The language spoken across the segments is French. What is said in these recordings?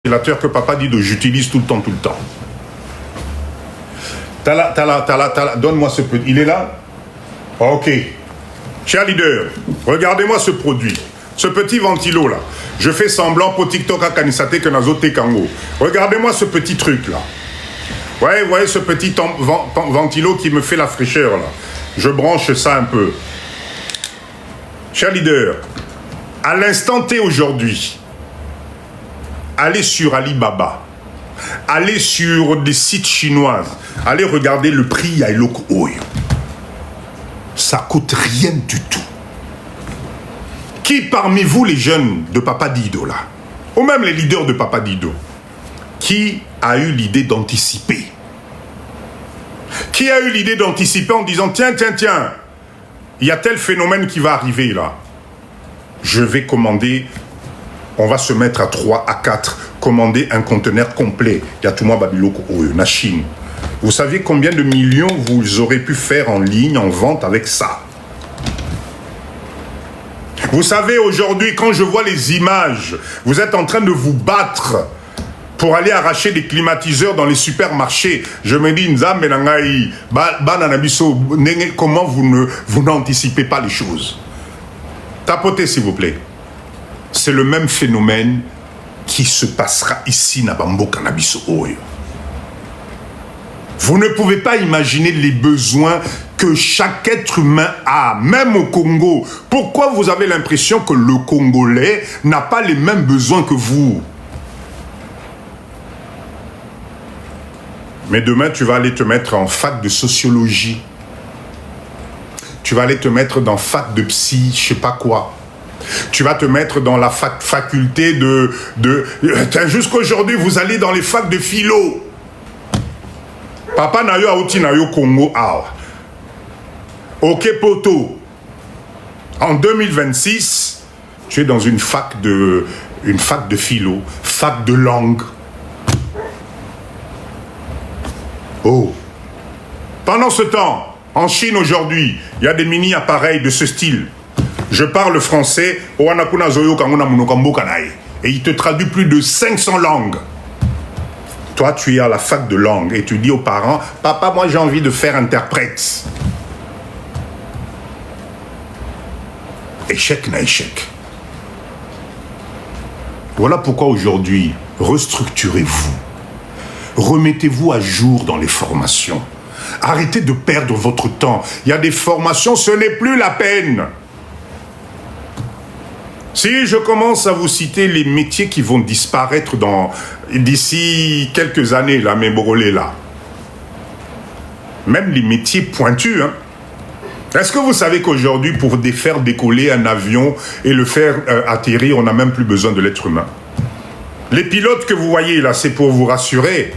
ventilateur que Papa Dido, j'utilise tout le temps. Donne-moi ce petit. Il est là? Ok. Cher leader, regardez-moi ce produit. Ce petit ventilo là. Je fais semblant pour TikTok à Kanisate que Nazo Tekango. Regardez-moi ce petit truc là. Ouais, vous voyez ce petit ventilo qui me fait la fraîcheur là. Je branche ça un peu. Cher leader, à l'instant T aujourd'hui, allez sur Alibaba, allez sur des sites chinoises, allez regarder le prix à Eloko Oyo. Ça coûte rien du tout. Qui parmi vous les jeunes de Papa Dido là, ou même les leaders de Papa Dido, qui a eu l'idée d'anticiper? Qui a eu l'idée d'anticiper en disant tiens, il y a tel phénomène qui va arriver là. Je vais commander, on va se mettre à 3, à 4, commander un conteneur complet. Yatouma Babiloko na Chine. Vous savez combien de millions vous aurez pu faire en ligne, en vente avec ça? Vous savez, aujourd'hui, quand je vois les images, vous êtes en train de vous battre pour aller arracher des climatiseurs dans les supermarchés. Je me dis, comment vous n'anticipez pas les choses? Tapotez, s'il vous plaît. C'est le même phénomène qui se passera ici, Nabambo Cannabis Oyo. Vous ne pouvez pas imaginer les besoins que chaque être humain a, même au Congo. Pourquoi vous avez l'impression que le Congolais n'a pas les mêmes besoins que vous? Mais demain, tu vas aller te mettre en fac de sociologie. Tu vas aller te mettre dans fac de psy, je sais pas quoi. Tu vas te mettre dans la faculté de jusqu'aujourd'hui, vous allez dans les facs de philo. Papa Nayo Aouti Nayo Congo Awa. Ok poto. En 2026, tu es dans une fac de philo, fac de langue. Oh. Pendant ce temps, en Chine aujourd'hui, il y a des mini-appareils de ce style. Je parle français, et il te traduit plus de 500 langues. Toi, tu es à la fac de langue et tu dis aux parents, papa, moi j'ai envie de faire interprète. Échec na échec. Voilà pourquoi aujourd'hui, restructurez-vous. Remettez-vous à jour dans les formations. Arrêtez de perdre votre temps. Il y a des formations, ce n'est plus la peine. Si je commence à vous citer les métiers qui vont disparaître d'ici quelques années, là, mes borolés, là. Même les métiers pointus, hein. Est-ce que vous savez qu'aujourd'hui, pour faire décoller un avion et le faire atterrir, on n'a même plus besoin de l'être humain? Les pilotes que vous voyez, là, c'est pour vous rassurer.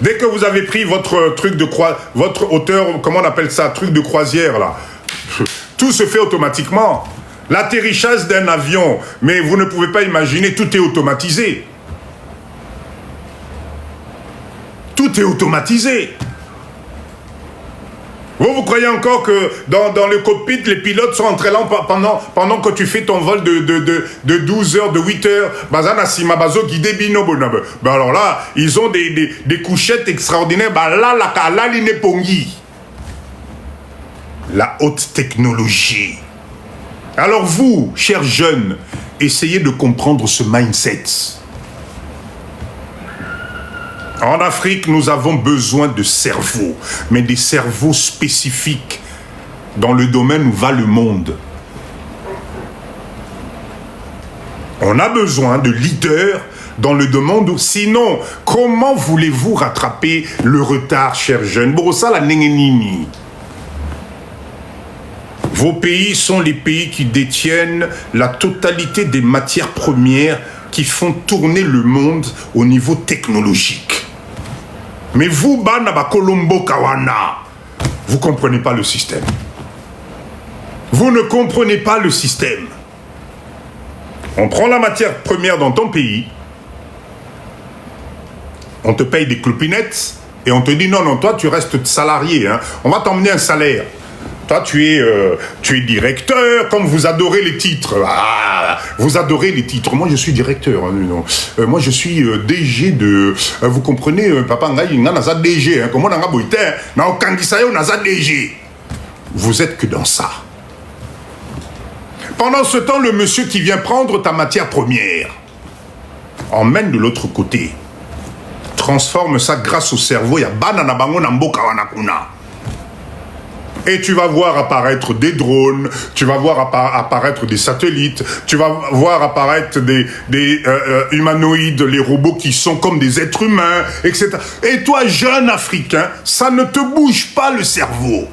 Dès que vous avez pris votre truc de votre hauteur, comment on appelle ça, truc de croisière, là, tout se fait automatiquement. L'atterrissage d'un avion, mais vous ne pouvez pas imaginer, tout est automatisé. Tout est automatisé. Vous croyez encore que dans le cockpit, les pilotes sont entrés là pendant que tu fais ton vol de 12 heures, de 8 heures, alors là, ils ont des couchettes extraordinaires. La haute technologie. Alors vous, chers jeunes, essayez de comprendre ce mindset. En Afrique, nous avons besoin de cerveaux, mais des cerveaux spécifiques dans le domaine où va le monde. On a besoin de leaders dans le domaine où... Sinon, comment voulez-vous rattraper le retard, chers jeunes? Vos pays sont les pays qui détiennent la totalité des matières premières qui font tourner le monde au niveau technologique. Mais vous, Banaba Colombo Kawana, vous ne comprenez pas le système. Vous ne comprenez pas le système. On prend la matière première dans ton pays, on te paye des clopinettes et on te dit non, toi tu restes salarié, hein. On va t'emmener un salaire. Toi, tu es directeur, comme vous adorez les titres. Ah, vous adorez les titres. Moi, je suis directeur. Moi, je suis DG de... vous comprenez, papa, on a DG. Comment on a boité? On a DG. Vous êtes que dans ça. Pendant ce temps, le monsieur qui vient prendre ta matière première emmène de l'autre côté. Transforme ça grâce au cerveau. Il y a banana bango namboka wanakuna. Et tu vas voir apparaître des drones, tu vas voir apparaître des satellites, tu vas voir apparaître des humanoïdes, les robots qui sont comme des êtres humains, etc. Et toi, jeune Africain, ça ne te bouge pas le cerveau.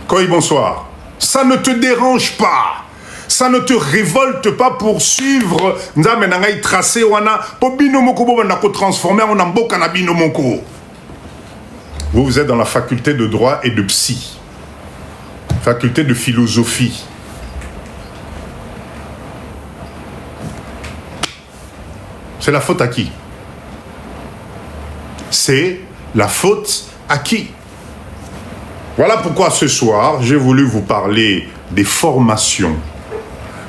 Koy, bonsoir. Ça ne te dérange pas. Ça ne te révolte pas pour suivre Nzamenangai tracé wana pour binomoko bonako transformer en amboka na binomoko. Vous êtes dans la faculté de droit et de psy, faculté de philosophie. C'est la faute à qui? C'est la faute à qui? Voilà pourquoi ce soir, j'ai voulu vous parler des formations.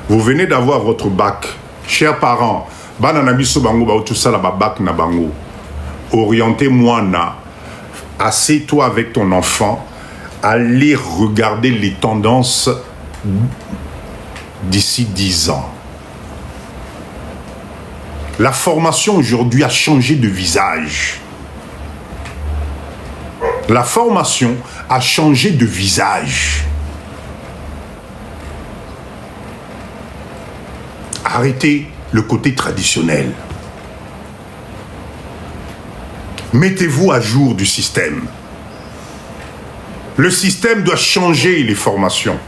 Vous venez d'avoir votre bac. Chers parents, bananabiso bango ba tout ça la bac na bango. Orientez-moi na. Assieds-toi avec ton enfant, allez regarder les tendances d'ici 10 ans. La formation aujourd'hui a changé de visage. La formation a changé de visage. Arrêtez le côté traditionnel. Mettez-vous à jour du système. Le système doit changer les formations.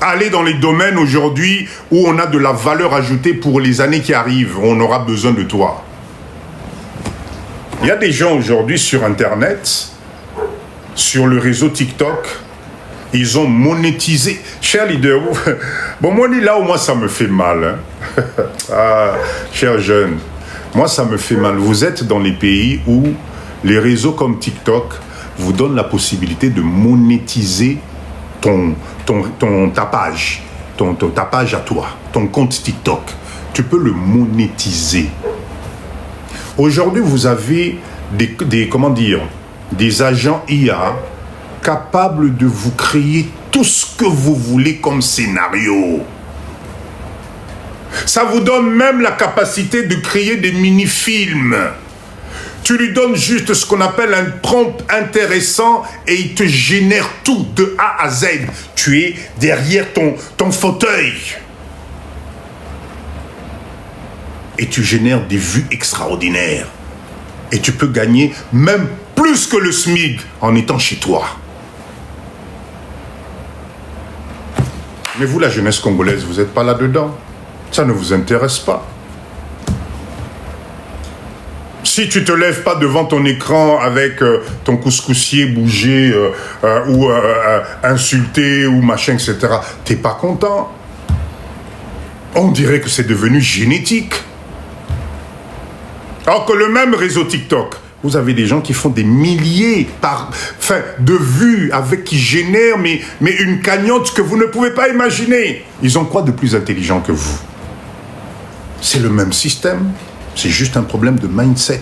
Allez dans les domaines aujourd'hui où on a de la valeur ajoutée pour les années qui arrivent, où on aura besoin de toi. Il y a des gens aujourd'hui sur Internet, sur le réseau TikTok, ils ont monétisé. Cher leader, bon, moi, là où moi ça me fait mal. Hein. Ah, cher jeune. Moi, ça me fait mal. Vous êtes dans les pays où les réseaux comme TikTok vous donnent la possibilité de monétiser ton tapage, ton tapage à toi, ton compte TikTok. Tu peux le monétiser. Aujourd'hui, vous avez des agents IA capables de vous créer tout ce que vous voulez comme scénario. Ça vous donne même la capacité de créer des mini-films. Tu lui donnes juste ce qu'on appelle un prompt intéressant et il te génère tout de A à Z. Tu es derrière ton fauteuil. Et tu génères des vues extraordinaires. Et tu peux gagner même plus que le SMIC en étant chez toi. Mais vous, la jeunesse congolaise, vous n'êtes pas là-dedans. Ça ne vous intéresse pas. Si tu ne te lèves pas devant ton écran avec ton couscoussier bougé ou insulté ou machin, etc., tu n'es pas content. On dirait que c'est devenu génétique. Alors que le même réseau TikTok, vous avez des gens qui font des milliers de vues qui génèrent mais une cagnotte que vous ne pouvez pas imaginer. Ils ont quoi de plus intelligent que vous? C'est le même système, c'est juste un problème de mindset.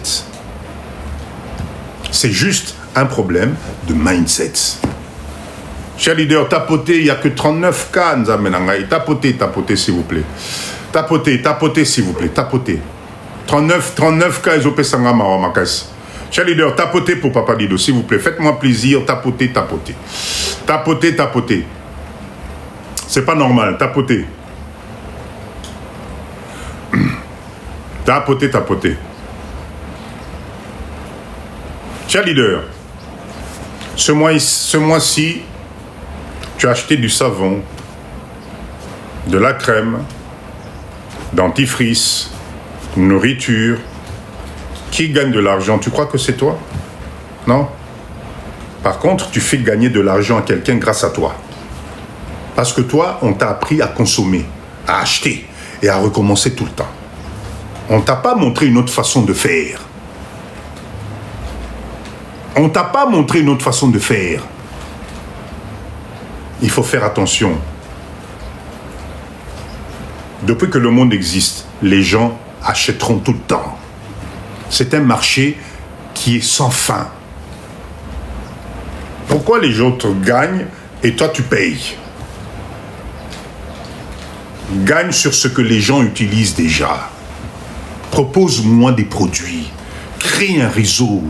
C'est juste un problème de mindset. Cher leader, tapotez, il n'y a que 39 cas, Nzamenangai. Tapotez, s'il vous plaît. Tapotez, s'il vous plaît, tapotez. 39 cas, ils ont fait sanga mawamakasi. Cher leader, tapotez pour Papa Dido, s'il vous plaît. Faites-moi plaisir, tapotez. Tapotez. C'est pas normal, tapotez. Tapotez. Cher leader, ce mois-ci, tu as acheté du savon, de la crème, dentifrice, nourriture. Qui gagne de l'argent? Tu crois que c'est toi? Non. Par contre, tu fais gagner de l'argent à quelqu'un grâce à toi. Parce que toi, on t'a appris à consommer, à acheter et à recommencer tout le temps. On ne t'a pas montré une autre façon de faire. On ne t'a pas montré une autre façon de faire. Il faut faire attention. Depuis que le monde existe, les gens achèteront tout le temps. C'est un marché qui est sans fin. Pourquoi les autres gagnent et toi tu payes? Gagne sur ce que les gens utilisent déjà. Propose-moi des produits. Crée un réseau.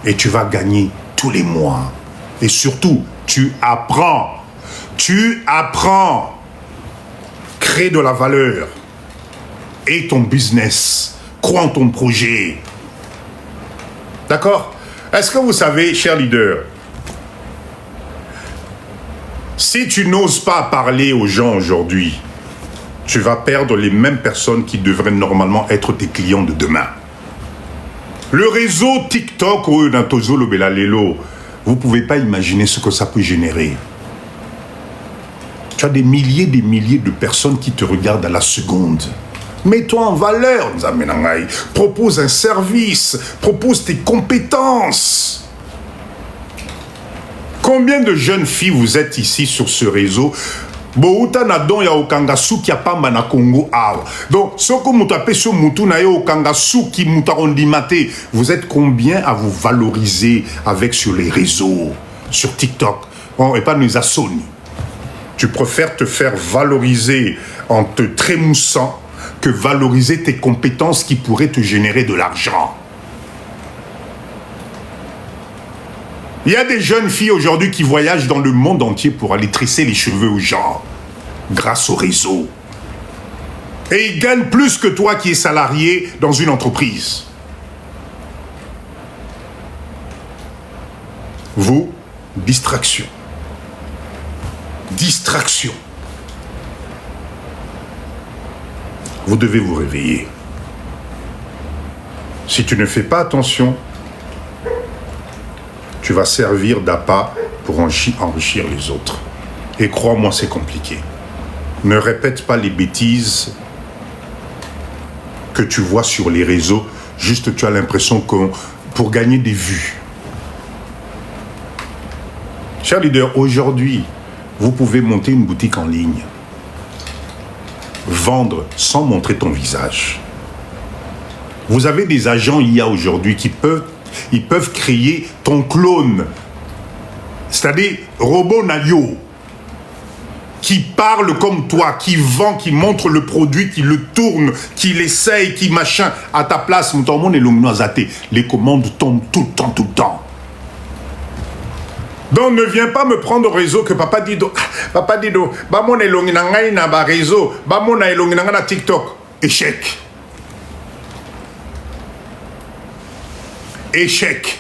Et tu vas gagner tous les mois. Et surtout, tu apprends. Tu apprends. Crée de la valeur. Et ton business. Crois en ton projet. D'accord? Est-ce que vous savez, cher leader, si tu n'oses pas parler aux gens aujourd'hui, tu vas perdre les mêmes personnes qui devraient normalement être tes clients de demain. Le réseau TikTok, vous ne pouvez pas imaginer ce que ça peut générer. Tu as des milliers de personnes qui te regardent à la seconde. Mets-toi en valeur, Nzamenangai. Propose un service, propose tes compétences. Combien de jeunes filles vous êtes ici sur ce réseau? Bouta na don ya okanga suki ya pamba na Congo awa. Donc, soko mutape so mutu na yo okanga suki mutarondimate. Vous êtes combien à vous valoriser avec sur les réseaux, sur TikTok? Bon, et pas nous assoni. Tu préfères te faire valoriser en te trémoussant que valoriser tes compétences qui pourraient te générer de l'argent. Il y a des jeunes filles aujourd'hui qui voyagent dans le monde entier pour aller tresser les cheveux aux gens grâce au réseau. Et ils gagnent plus que toi qui es salarié dans une entreprise. Vous, distraction. Distraction. Vous devez vous réveiller. Si tu ne fais pas attention, tu vas servir d'appât pour enrichir les autres. Et crois-moi, c'est compliqué. Ne répète pas les bêtises que tu vois sur les réseaux. Juste, tu as l'impression que pour gagner des vues. Cher leader, aujourd'hui, vous pouvez monter une boutique en ligne. Vendre sans montrer ton visage. Vous avez des agents IA aujourd'hui qui peuvent créer ton clone. C'est-à-dire robot Nayo. Qui parle comme toi, qui vend, qui montre le produit, qui le tourne, qui l'essaye, qui machin. À ta place, les commandes tombent tout le temps, tout le temps. Donc ne viens pas me prendre au réseau que papa Dido, bah mon elongi na ngai na ba réseau, bah mon elongi na na TikTok. Échec. Échec.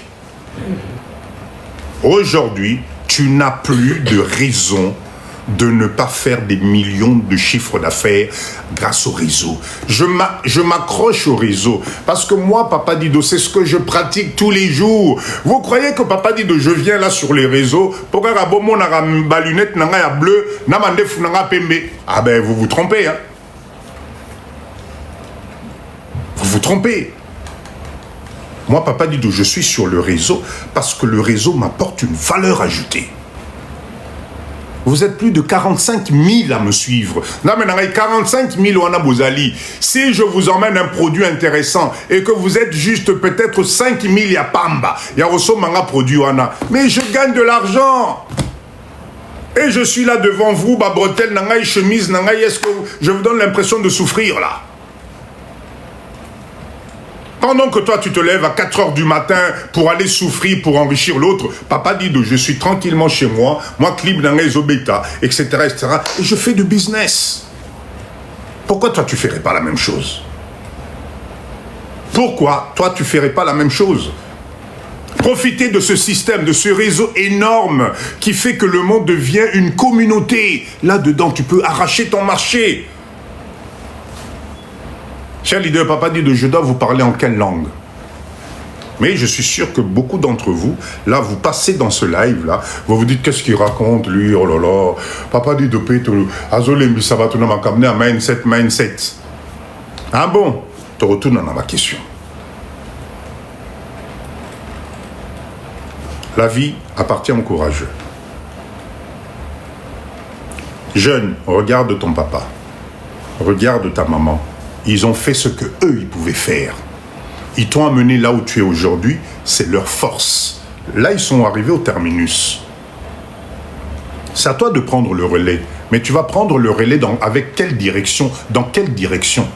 Aujourd'hui, tu n'as plus de raison de ne pas faire des millions de chiffres d'affaires grâce au réseau. Je m'accroche au réseau parce que moi, Papa Dido, c'est ce que je pratique tous les jours. Vous croyez que Papa Dido, je viens là sur les réseaux pour que ma lunette n'a bleu, n'a pembe. Ah ben, vous vous trompez, hein. Vous vous trompez. Moi, Papa Dido, je suis sur le réseau parce que le réseau m'apporte une valeur ajoutée. Vous êtes plus de 45 000 à me suivre. Non, mais 45 000 wana bozali. Si je vous emmène un produit intéressant et que vous êtes juste peut-être 5 000 ya pamba, ya rosso manga produit wana. Mais je gagne de l'argent. Et je suis là devant vous, ba bretelle nangai chemise nangai. Est-ce que je vous donne l'impression de souffrir là? Pendant que toi, tu te lèves à 4 heures du matin pour aller souffrir, pour enrichir l'autre, Papa Dido, je suis tranquillement chez moi, moi, clip dans les obéta, etc., etc., et je fais du business. Pourquoi toi, tu ne ferais pas la même chose? Pourquoi toi, tu ne ferais pas la même chose? Profitez de ce système, de ce réseau énorme qui fait que le monde devient une communauté. Là-dedans, tu peux arracher ton marché. Cher leader, Papa Dido, je dois vous parler en quelle langue? Mais je suis sûr que beaucoup d'entre vous, là, vous passez dans ce live-là, vous vous dites, qu'est-ce qu'il raconte, lui? Oh là là, Papa Dido, Azolembi, ça va tout m'a amené à mindset. Ah bon? Tu retournes à ma question. La vie appartient aux courageux. Jeune, regarde ton papa. Regarde ta maman. Ils ont fait ce que eux ils pouvaient faire. Ils t'ont amené là où tu es aujourd'hui. C'est leur force. Là, ils sont arrivés au terminus. C'est à toi de prendre le relais. Mais tu vas prendre le relais avec quelle direction? Dans quelle direction?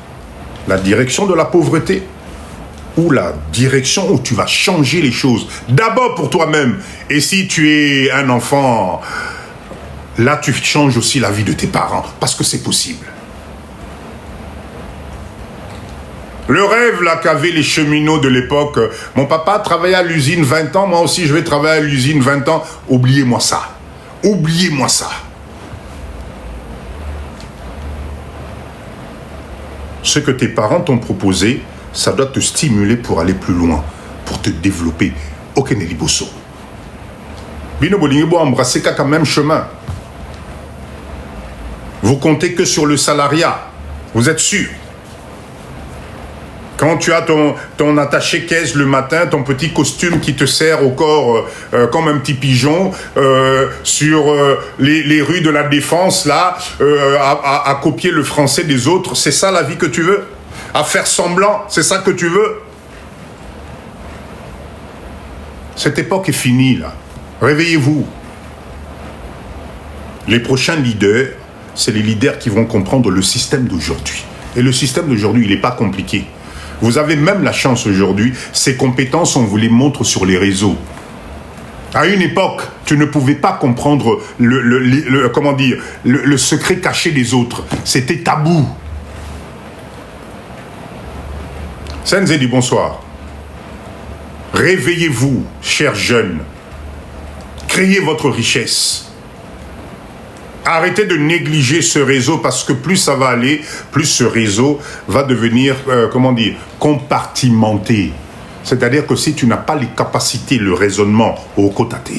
La direction de la pauvreté? Ou la direction où tu vas changer les choses? D'abord pour toi-même. Et si tu es un enfant, là tu changes aussi la vie de tes parents. Parce que c'est possible. Le rêve là qu'avaient les cheminots de l'époque. Mon papa travaillait à l'usine 20 ans, moi aussi je vais travailler à l'usine 20 ans. Oubliez-moi ça. Oubliez-moi ça. Ce que tes parents t'ont proposé, ça doit te stimuler pour aller plus loin, pour te développer. Okene liboso. Bino bolingo embrasser qu'à même chemin. Vous comptez que sur le salariat. Vous êtes sûr? Quand tu as ton attaché-caisse le matin, ton petit costume qui te serre au corps comme un petit pigeon, sur les rues de la Défense, là, à copier le français des autres, c'est ça la vie que tu veux? À faire semblant, c'est ça que tu veux? Cette époque est finie, là. Réveillez-vous. Les prochains leaders, c'est les leaders qui vont comprendre le système d'aujourd'hui. Et le système d'aujourd'hui, il n'est pas compliqué. Vous avez même la chance aujourd'hui, ces compétences, on vous les montre sur les réseaux. À une époque, tu ne pouvais pas comprendre le secret caché des autres. C'était tabou. Senze dit bonsoir. Réveillez-vous, chers jeunes. Créez votre richesse. Arrêtez de négliger ce réseau parce que plus ça va aller, plus ce réseau va devenir, compartimenté. C'est-à-dire que si tu n'as pas les capacités, le raisonnement, au kotate.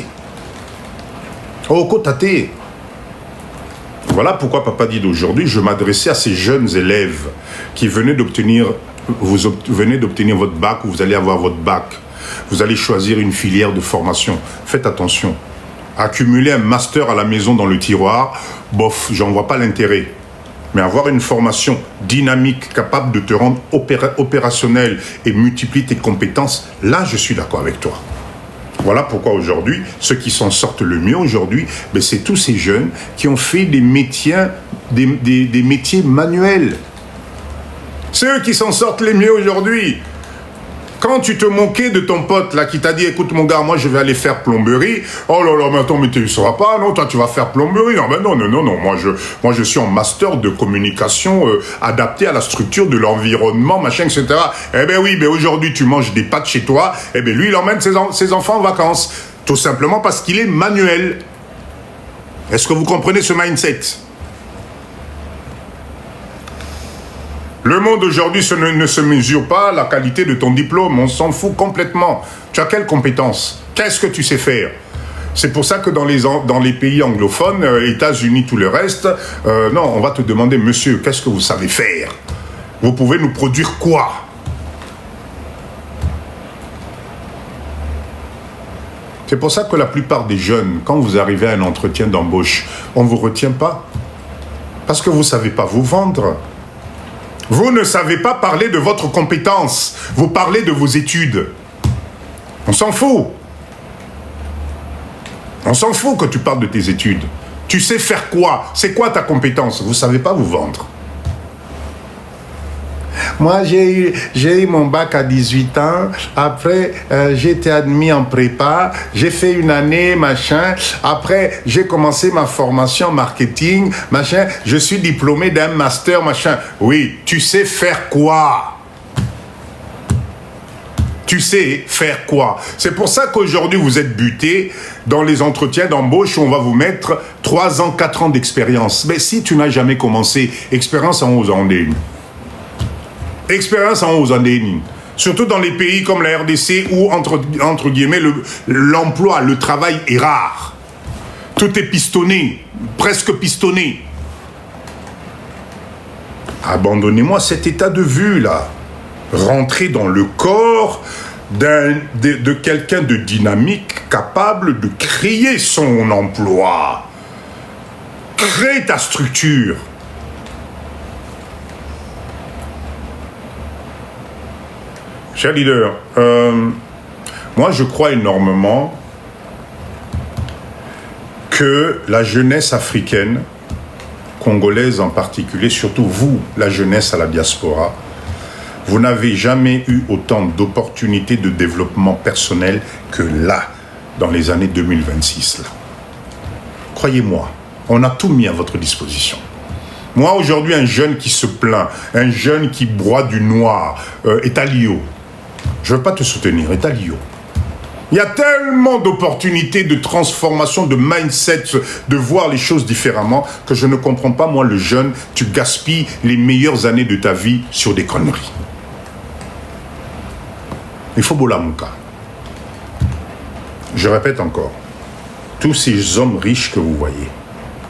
Voilà pourquoi Papa dit d'aujourd'hui, je m'adressais à ces jeunes élèves qui venaient d'obtenir, vous venez d'obtenir votre bac ou vous allez avoir votre bac. Vous allez choisir une filière de formation. Faites attention. Accumuler un master à la maison dans le tiroir, bof, j'en vois pas l'intérêt. Mais avoir une formation dynamique, capable de te rendre opérationnel et multiplier tes compétences, là, je suis d'accord avec toi. Voilà pourquoi aujourd'hui, ceux qui s'en sortent le mieux aujourd'hui, c'est tous ces jeunes qui ont fait des métiers, des métiers manuels. C'est eux qui s'en sortent les mieux aujourd'hui. Quand tu te moquais de ton pote là qui t'a dit écoute mon gars, moi je vais aller faire plomberie. Oh là là, mais attends, mais tu ne sauras pas, non, toi tu vas faire plomberie. Non, mais non, moi je suis en master de communication adapté à la structure de l'environnement, machin, etc. Eh ben oui, mais aujourd'hui tu manges des pâtes chez toi, eh ben lui il emmène ses enfants en vacances. Tout simplement parce qu'il est manuel. Est-ce que vous comprenez ce mindset? Le monde aujourd'hui ne se mesure pas à la qualité de ton diplôme, on s'en fout complètement. Tu as quelle compétence? Qu'est-ce que tu sais faire? C'est pour ça que dans les pays anglophones, États-Unis, tout le reste, non, on va te demander, monsieur, qu'est-ce que vous savez faire? Vous pouvez nous produire quoi? C'est pour ça que la plupart des jeunes, quand vous arrivez à un entretien d'embauche, on ne vous retient pas. Parce que vous ne savez pas vous vendre. Vous ne savez pas parler de votre compétence. Vous parlez de vos études. On s'en fout. On s'en fout que tu parles de tes études. Tu sais faire quoi? C'est quoi ta compétence? Vous ne savez pas vous vendre. Moi, j'ai eu mon bac à 18 ans. Après, j'ai été admis en prépa. J'ai fait une année, machin. Après, j'ai commencé ma formation en marketing, machin. Je suis diplômé d'un master, machin. Oui, tu sais faire quoi? Tu sais faire quoi? C'est pour ça qu'aujourd'hui, vous êtes buté dans les entretiens d'embauche où on va vous mettre 3 ans, 4 ans d'expérience. Mais si tu n'as jamais commencé, expérience en haut, en déni. Expérience en haut, en déni. Surtout dans les pays comme la RDC où, entre guillemets, l'emploi, le travail est rare. Tout est pistonné, presque pistonné. Abandonnez-moi cet état de vue, là. Rentrez dans le corps de quelqu'un de dynamique, capable de créer son emploi. Crée ta structure. Cher leader, moi je crois énormément que la jeunesse africaine, congolaise en particulier, surtout vous, la jeunesse à la diaspora, vous n'avez jamais eu autant d'opportunités de développement personnel que là, dans les années 2026. Là. Croyez-moi, on a tout mis à votre disposition. Moi, aujourd'hui, un jeune qui se plaint, un jeune qui broie du noir, est à Lio. Je ne veux pas te soutenir, est à Lio. Il y a tellement d'opportunités de transformation, de mindset, de voir les choses différemment, que je ne comprends pas, moi, le jeune, tu gaspilles les meilleures années de ta vie sur des conneries. Il faut Bolamuka. Je répète encore, tous ces hommes riches que vous voyez,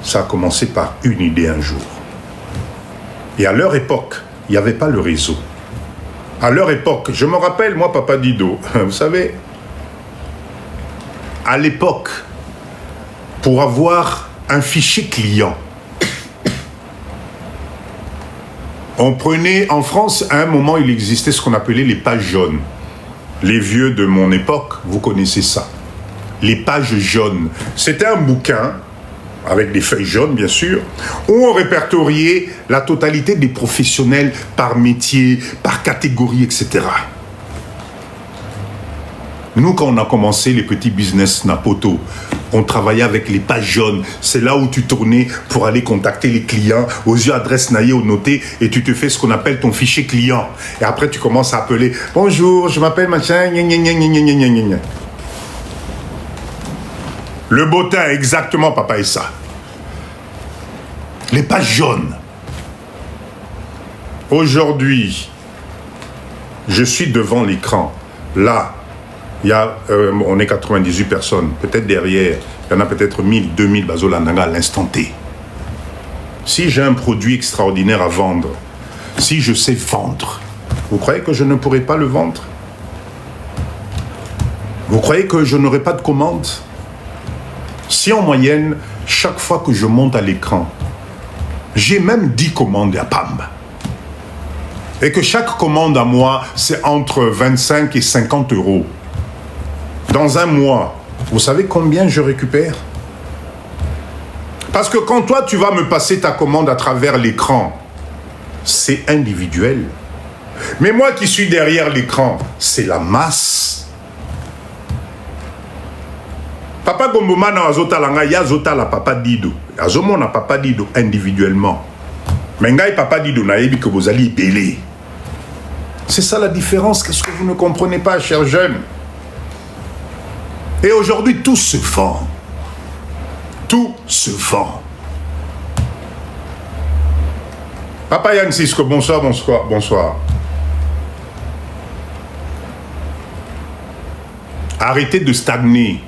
ça a commencé par une idée un jour. Et à leur époque, il n'y avait pas le réseau. À leur époque, je me rappelle, moi, Papa Dido, vous savez, à l'époque, pour avoir un fichier client, on prenait, en France, à un moment, il existait ce qu'on appelait les pages jaunes. Les vieux de mon époque, vous connaissez ça. Les pages jaunes. C'était un bouquin, avec des feuilles jaunes, bien sûr, où on répertoriait la totalité des professionnels par métier, par catégorie, etc. Nous, quand on a commencé les petits business Napoto, on travaillait avec les pages jaunes. C'est là où tu tournais pour aller contacter les clients, aux yeux adresse naillée ou notée, et tu te fais ce qu'on appelle ton fichier client. Et après, tu commences à appeler « Bonjour, je m'appelle machin, gna gna gna gna gna gna gna ». Le bottin, exactement, Papa Issa. Les pages jaunes. Aujourd'hui, je suis devant l'écran. Là, il y a, on est 98 personnes. Peut-être derrière, il y en a peut-être 1000, 2000 Bazolandanga à l'instant T. Si j'ai un produit extraordinaire à vendre, si je sais vendre, vous croyez que je ne pourrai pas le vendre? Vous croyez que je n'aurai pas de commande? Si en moyenne, chaque fois que je monte à l'écran, j'ai même 10 commandes à PAM. Et que chaque commande à moi, c'est entre 25 et 50 euros. Dans un mois, vous savez combien je récupère? Parce que quand toi, tu vas me passer ta commande à travers l'écran, c'est individuel. Mais moi qui suis derrière l'écran, c'est la masse. Papa Gomboma na azota langa ya zota la Papa Dido. Azomo na Papa Dido individuellement. Mais ngai Papa Dido na yebi que vous allez belé. C'est ça la différence. Qu'est-ce que vous ne comprenez pas, chers jeunes? Et aujourd'hui, tout se vend. Tout se vend. Papa Yann Sisko, bonsoir, bonsoir, bonsoir. Arrêtez de stagner.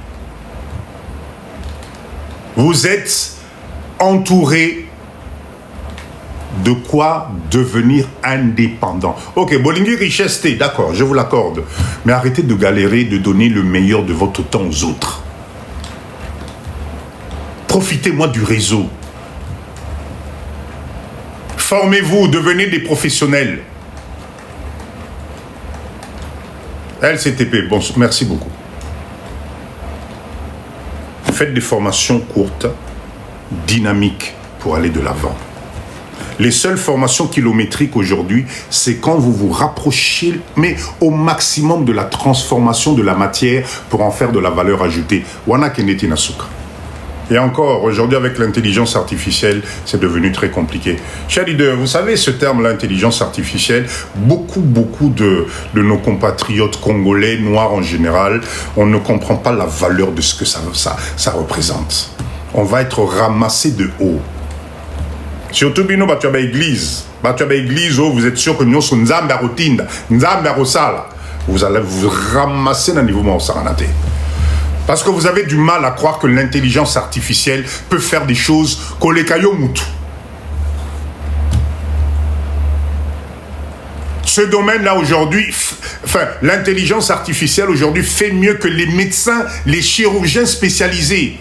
Vous êtes entouré de quoi devenir indépendant. Ok, Bolingi richesse, d'accord, je vous l'accorde. Mais arrêtez de galérer, de donner le meilleur de votre temps aux autres. Profitez-moi du réseau. Formez-vous, devenez des professionnels. LCTP, bon, merci beaucoup. Faites des formations courtes, dynamiques, pour aller de l'avant. Les seules formations kilométriques aujourd'hui, c'est quand vous vous rapprochez, mais au maximum de la transformation de la matière pour en faire de la valeur ajoutée. Wana Keneti Nasuka. Et encore, aujourd'hui, avec l'intelligence artificielle, c'est devenu très compliqué. Cher leader, vous savez ce terme, l'intelligence artificielle, beaucoup de nos compatriotes congolais, noirs en général, on ne comprend pas la valeur de ce que ça représente. On va être ramassé de haut. Surtout, bino, tu as église. Tu as église, vous êtes sûr que nous sommes Nzambe à Rotinda, Nzambe à Rosala. Vous allez vous ramasser dans le niveau où Saranate. Parce que vous avez du mal à croire que l'intelligence artificielle peut faire des choses kolekayo mutu. Ce domaine-là aujourd'hui, enfin, l'intelligence artificielle aujourd'hui fait mieux que les médecins, les chirurgiens spécialisés.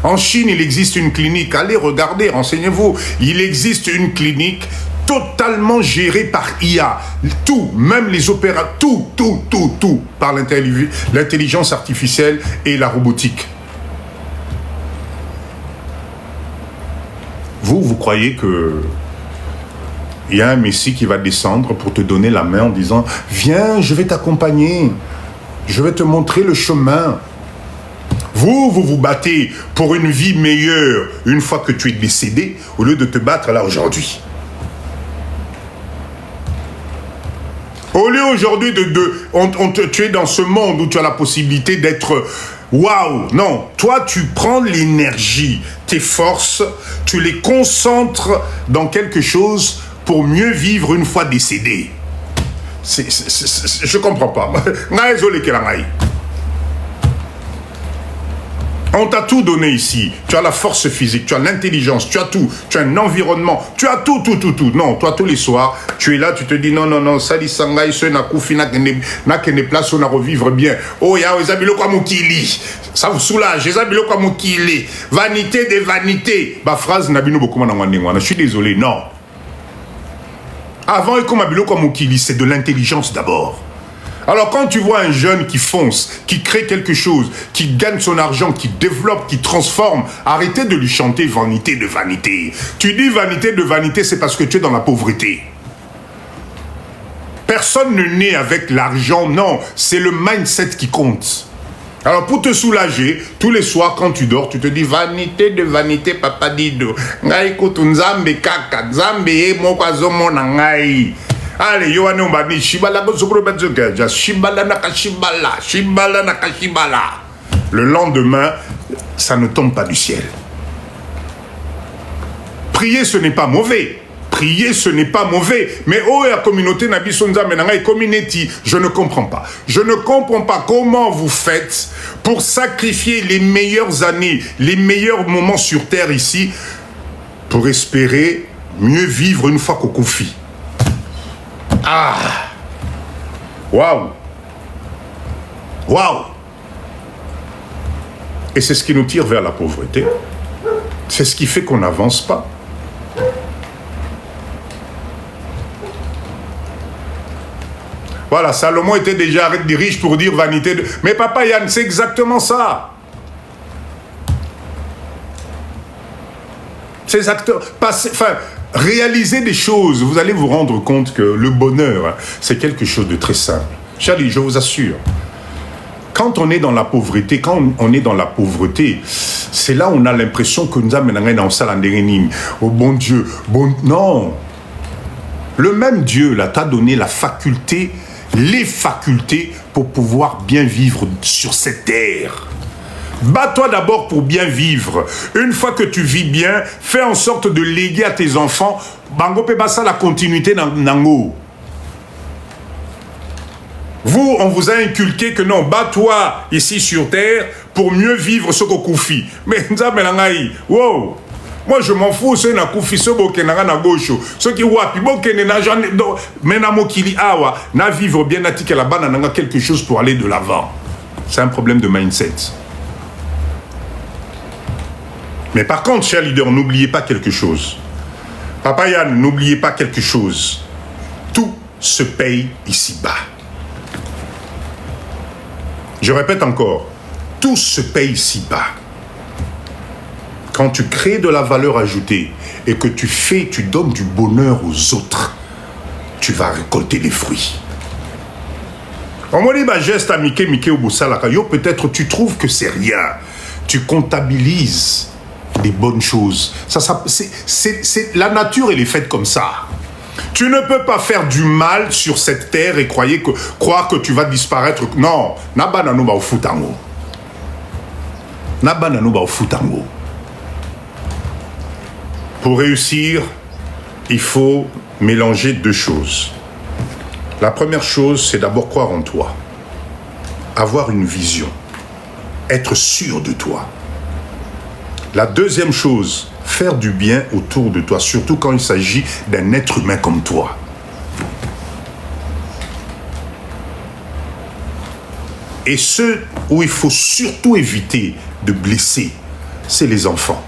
En Chine, il existe une clinique. Allez regarder, renseignez-vous. Il existe une clinique totalement gérée par IA. Tout, même les opérateurs, tout, par l'intelligence artificielle et la robotique. Vous croyez que il y a un messie qui va descendre pour te donner la main en disant « Viens, je vais t'accompagner. Je vais te montrer le chemin. » Vous battez pour une vie meilleure une fois que tu es décédé, au lieu de te battre là aujourd'hui. Au lieu aujourd'hui tu es dans ce monde où tu as la possibilité d'être waouh. Non, toi tu prends l'énergie, tes forces, tu les concentres dans quelque chose pour mieux vivre une fois décédé. Je comprends pas. On t'a tout donné ici. Tu as la force physique, tu as l'intelligence, tu as tout. Tu as un environnement, tu as tout. Non, toi, tous les soirs, tu es là, tu te dis non, Sali Sangai, ce n'a qu'une place où on a revivre bien. Oh, ya, Ezabilo Kwamukili. Ça vous soulage, Ezabilo Kwamukili. Vanité des vanités. Ma phrase, Nabino Bokuma Nangwanengwana. Je suis désolé, non. Avant, Ekomabilo Kwamukili, c'est de l'intelligence d'abord. Alors quand tu vois un jeune qui fonce, qui crée quelque chose, qui gagne son argent, qui développe, qui transforme, arrêtez de lui chanter vanité de vanité. Tu dis vanité de vanité, c'est parce que tu es dans la pauvreté. Personne ne naît avec l'argent, non, c'est le mindset qui compte. Alors pour te soulager, tous les soirs quand tu dors, tu te dis vanité de vanité, papa dido. Ngai kutunzambe kaka, nzambe e mokwazo mona ngai. Allez, Yohane Ombani, Shibala, Shibala Nakashibala, Shibala Nakashibala. Le lendemain, ça ne tombe pas du ciel. Prier, ce n'est pas mauvais. Prier, ce n'est pas mauvais. Mais oh, la communauté Nabisonza Menanga community, je ne comprends pas. Je ne comprends pas comment vous faites pour sacrifier les meilleures années, les meilleurs moments sur terre ici, pour espérer mieux vivre une fois qu'au Koufi. Ah! Waouh! Waouh! Et c'est ce qui nous tire vers la pauvreté. C'est ce qui fait qu'on n'avance pas. Voilà, Salomon était déjà des riches pour dire vanité de... Mais papa Yann, c'est exactement ça. Ces acteurs... réaliser des choses, vous allez vous rendre compte que le bonheur, c'est quelque chose de très simple. Charlie, je vous assure, quand on est dans la pauvreté, c'est là où on a l'impression que nous amenons dans Salanderenim. Oh bon Dieu, bon... Non. Le même Dieu, là, t'a donné la faculté, les facultés pour pouvoir bien vivre sur cette terre. Bats-toi d'abord pour bien vivre. Une fois que tu vis bien, fais en sorte de léguer à tes enfants Bango Pebasa la continuité Nango. Vous, on vous a inculqué que non, bats-toi ici sur terre pour mieux vivre ce qu'on Koufi. Mais wow. Moi, je m'en fous, c'est un Koufi, ce bokenanga na gauche. Ce qui wapi, bokene na jamais. Mais na mokili awa, na vivre bien, na tike là-bas, na quelque chose pour aller de l'avant. C'est un problème de mindset. Mais par contre, chers leaders, n'oubliez pas quelque chose. Papa Yann, n'oubliez pas quelque chose. Tout se paye ici-bas. Je répète encore, tout se paye ici-bas. Quand tu crées de la valeur ajoutée et que tu donnes du bonheur aux autres, tu vas récolter les fruits. On m'a dit, geste à Mike au Boussalaka, peut-être tu trouves que c'est rien. Tu comptabilises des bonnes choses. La nature, elle est faite comme ça. Tu ne peux pas faire du mal sur cette terre et croire que tu vas disparaître. Non. Nabananouba au futango. Nabananouba au futango. Pour réussir, il faut mélanger deux choses. La première chose, c'est d'abord croire en toi. Avoir une vision. Être sûr de toi. La deuxième chose, faire du bien autour de toi, surtout quand il s'agit d'un être humain comme toi. Et ceux où il faut surtout éviter de blesser, c'est les enfants.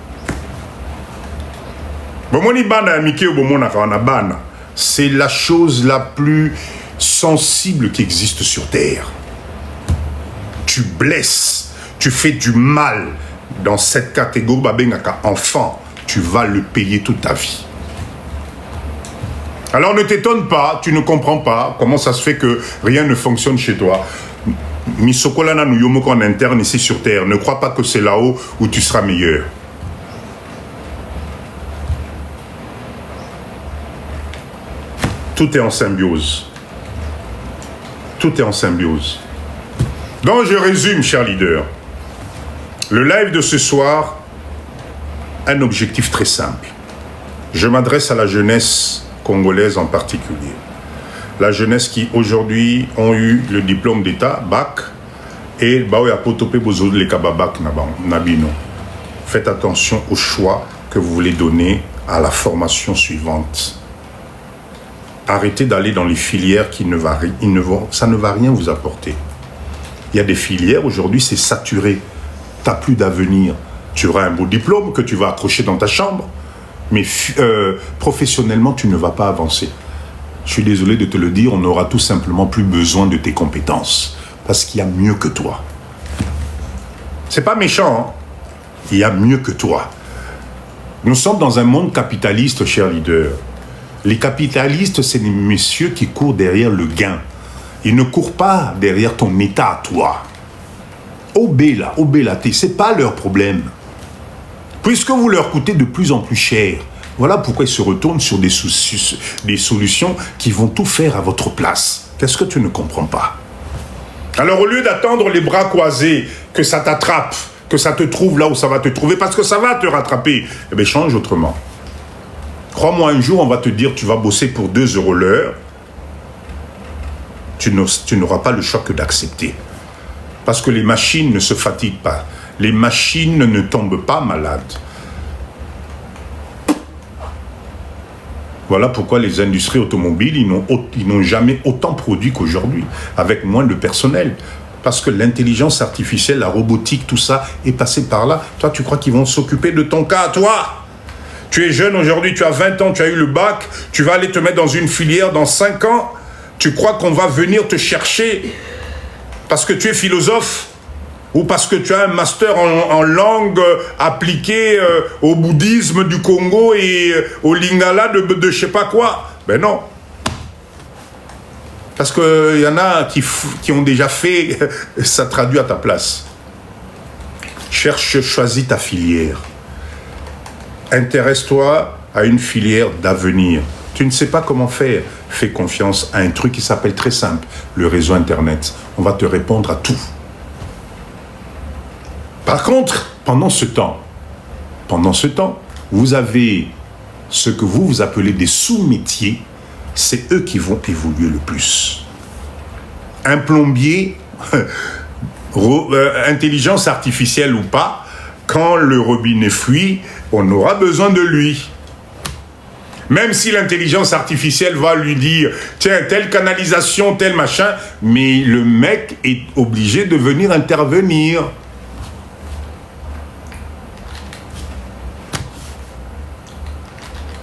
C'est la chose la plus sensible qui existe sur Terre. Tu blesses, tu fais du mal. Dans cette catégorie, enfant, tu vas le payer toute ta vie. Alors ne t'étonne pas, tu ne comprends pas comment ça se fait que rien ne fonctionne chez toi. Misokolana nous yomoko en interne ici sur Terre. Ne crois pas que c'est là-haut où tu seras meilleur. Tout est en symbiose. Tout est en symbiose. Donc je résume, cher leader. Le live de ce soir, un objectif très simple. Je m'adresse à la jeunesse congolaise en particulier. La jeunesse qui aujourd'hui ont eu le diplôme d'État, bac, et Baoya Potopé Bozo le Kababak Nabino. Faites attention au choix que vous voulez donner à la formation suivante. Arrêtez d'aller dans les filières qui ça ne va rien vous apporter. Il y a des filières, aujourd'hui, c'est saturé. Tu n'as plus d'avenir. Tu auras un beau diplôme que tu vas accrocher dans ta chambre, mais professionnellement, tu ne vas pas avancer. Je suis désolé de te le dire, on n'aura tout simplement plus besoin de tes compétences, parce qu'il y a mieux que toi. C'est pas méchant, hein? Il y a mieux que toi. Nous sommes dans un monde capitaliste, cher leader. Les capitalistes, c'est des messieurs qui courent derrière le gain. Ils ne courent pas derrière ton état à toi. Obéla, c'est pas leur problème. Puisque vous leur coûtez de plus en plus cher, voilà pourquoi ils se retournent sur des solutions qui vont tout faire à votre place. Qu'est-ce que tu ne comprends pas? Alors au lieu d'attendre les bras croisés, que ça t'attrape, que ça te trouve là où ça va te trouver, parce que ça va te rattraper, eh bien change autrement. Crois-moi, un jour, on va te dire, tu vas bosser pour 2 € l'heure. Tu n'auras pas le choix que d'accepter. Parce que les machines ne se fatiguent pas. Les machines ne tombent pas malades. Voilà pourquoi les industries automobiles, ils n'ont jamais autant produit qu'aujourd'hui, avec moins de personnel. Parce que l'intelligence artificielle, la robotique, tout ça est passé par là. Toi, tu crois qu'ils vont s'occuper de ton cas, toi? Tu es jeune aujourd'hui, tu as 20 ans, tu as eu le bac, tu vas aller te mettre dans une filière dans 5 ans. Tu crois qu'on va venir te chercher parce que tu es philosophe ou parce que tu as un master en langue appliquée au bouddhisme du Congo et au lingala de je sais pas quoi. Ben non. Parce qu'il y en a qui ont déjà fait, ça traduit à ta place. Choisis ta filière. Intéresse-toi à une filière d'avenir. Tu ne sais pas comment faire. Fais confiance à un truc qui s'appelle très simple, le réseau Internet. On va te répondre à tout. Par contre, pendant ce temps, vous avez ce que vous appelez des sous-métiers. C'est eux qui vont évoluer le plus. Un plombier, intelligence artificielle ou pas, quand le robinet fuit, on aura besoin de lui. Même si l'intelligence artificielle va lui dire, tiens, telle canalisation, tel machin, mais le mec est obligé de venir intervenir.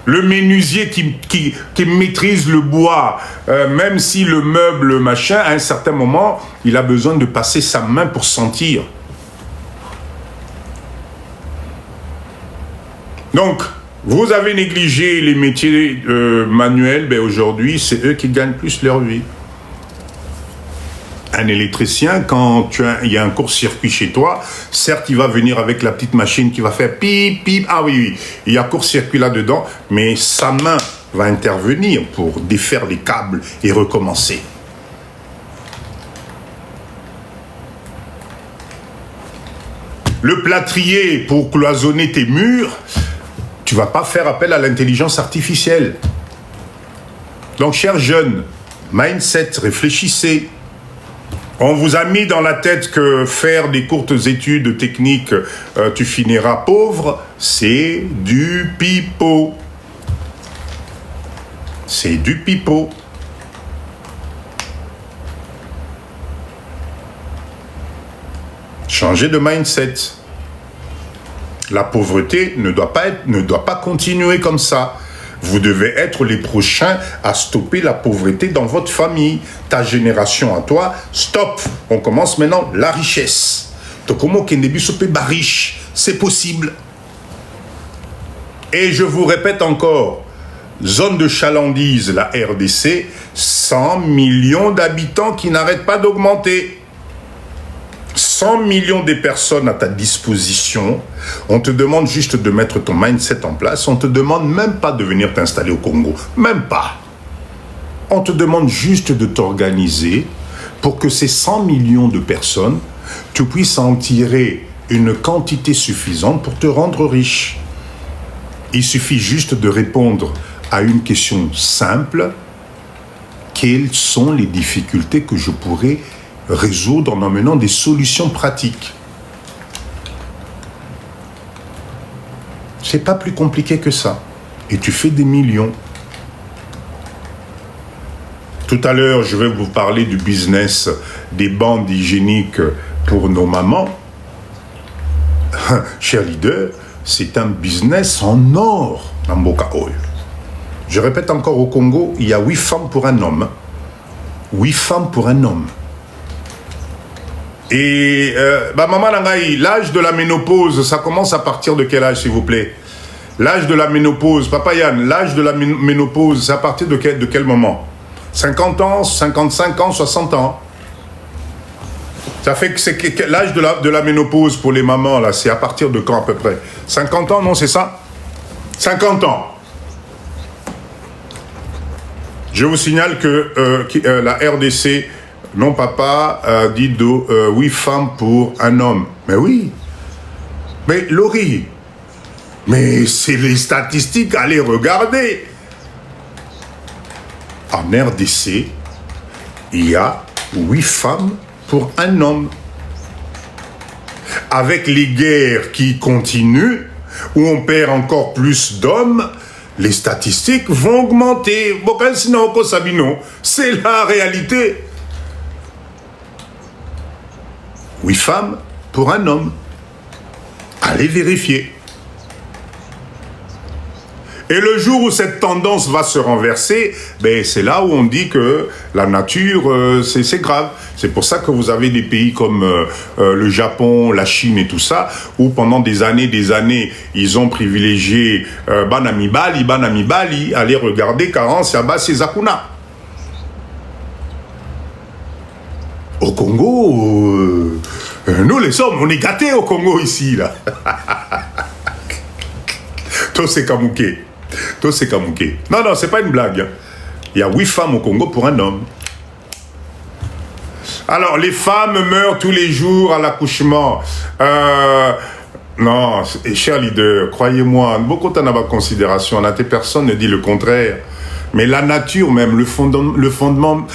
Le menuisier qui maîtrise le bois, même si le meuble, machin, à un certain moment, il a besoin de passer sa main pour sentir. Donc, vous avez négligé les métiers manuels, ben aujourd'hui, c'est eux qui gagnent plus leur vie. Un électricien, quand il y a un court-circuit chez toi, certes, il va venir avec la petite machine qui va faire pip, pip, ah oui, il y a court-circuit là-dedans, mais sa main va intervenir pour défaire les câbles et recommencer. Le plâtrier, pour cloisonner tes murs, tu ne vas pas faire appel à l'intelligence artificielle. Donc, chers jeunes, mindset, réfléchissez. On vous a mis dans la tête que faire des courtes études techniques, tu finiras pauvre. C'est du pipeau. C'est du pipeau. Changez de mindset. La pauvreté ne doit pas continuer comme ça. Vous devez être les prochains à stopper la pauvreté dans votre famille. Ta génération à toi, stop. On commence maintenant la richesse. C'est possible. Et je vous répète encore, zone de chalandise, la RDC, 100 millions d'habitants qui n'arrêtent pas d'augmenter. 100 millions de personnes à ta disposition. On te demande juste de mettre ton mindset en place. On ne te demande même pas de venir t'installer au Congo. Même pas. On te demande juste de t'organiser pour que ces 100 millions de personnes, tu puisses en tirer une quantité suffisante pour te rendre riche. Il suffit juste de répondre à une question simple. Quelles sont les difficultés que je pourrais résoudre en amenant des solutions pratiques? C'est pas plus compliqué que ça. Et tu fais des millions. Tout à l'heure, je vais vous parler du business des bandes hygiéniques pour nos mamans. Cher leader, c'est un business en or, Namboka Oil. Je répète encore, au Congo, il y a 8 femmes pour un homme. 8 femmes pour un homme. Et, maman Nangaï, l'âge de la ménopause, ça commence à partir de quel âge, s'il vous plaît? L'âge de la ménopause, Papa Yann, l'âge de la ménopause, c'est à partir de quel moment? 50 ans, 55 ans, 60 ans. Ça fait que c'est l'âge de la ménopause pour les mamans, là, c'est à partir de quand à peu près? 50 ans, non, c'est ça? 50 ans. Je vous signale que la RDC, non papa, dit 8 femmes pour un homme. Mais oui. Mais Laurie, mais c'est les statistiques, allez regarder. En RDC, il y a 8 femmes pour un homme. Avec les guerres qui continuent, où on perd encore plus d'hommes, les statistiques vont augmenter. C'est la réalité. 8 femmes pour un homme. Allez vérifier. Et le jour où cette tendance va se renverser, ben c'est là où on dit que la nature, c'est grave. C'est pour ça que vous avez des pays comme le Japon, la Chine et tout ça, où pendant des années, ils ont privilégié Banami Bali, allez regarder Carence, Yaba, Zakuna. Au Congo, nous les hommes, on est gâtés au Congo ici, là. Tout c'est kamouké. Tout c'est kamouké. Non, c'est pas une blague. Il y a 8 femmes au Congo pour un homme. Alors, les femmes meurent tous les jours à l'accouchement. Non, cher leader, croyez-moi, beaucoup de considération. La personne ne dit le contraire. Mais la nature même, le fondement,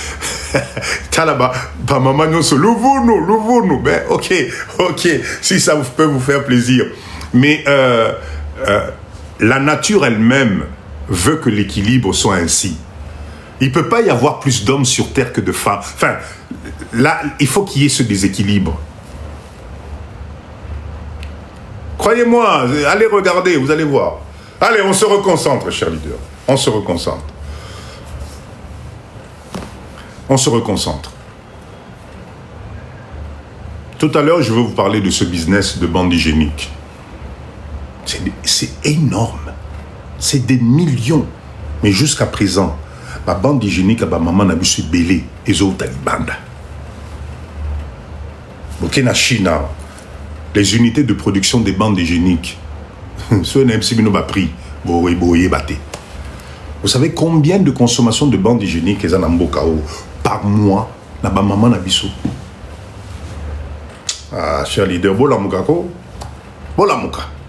talaba, pas maman non se l'ouvre-nous, ben ok, si ça peut vous faire plaisir. Mais la nature elle-même veut que l'équilibre soit ainsi. Il ne peut pas y avoir plus d'hommes sur Terre que de femmes. Enfin, là, il faut qu'il y ait ce déséquilibre. Croyez-moi, allez regarder, vous allez voir. Allez, on se reconcentre, cher leader. On se reconcentre. On se reconcentre. Tout à l'heure, je vais vous parler de ce business de bande hygiénique. C'est énorme. C'est des millions. Mais jusqu'à présent, la bande hygiénique, ma maman n'a vu belé et zo talibanda. Burkina China, les unités de production des bandes hygiéniques, ce n'est pas pris. Vous savez combien de consommation de bandes hygiéniques ils ont par mois na ba maman na biso? Ah, cher leader, Bolamuka.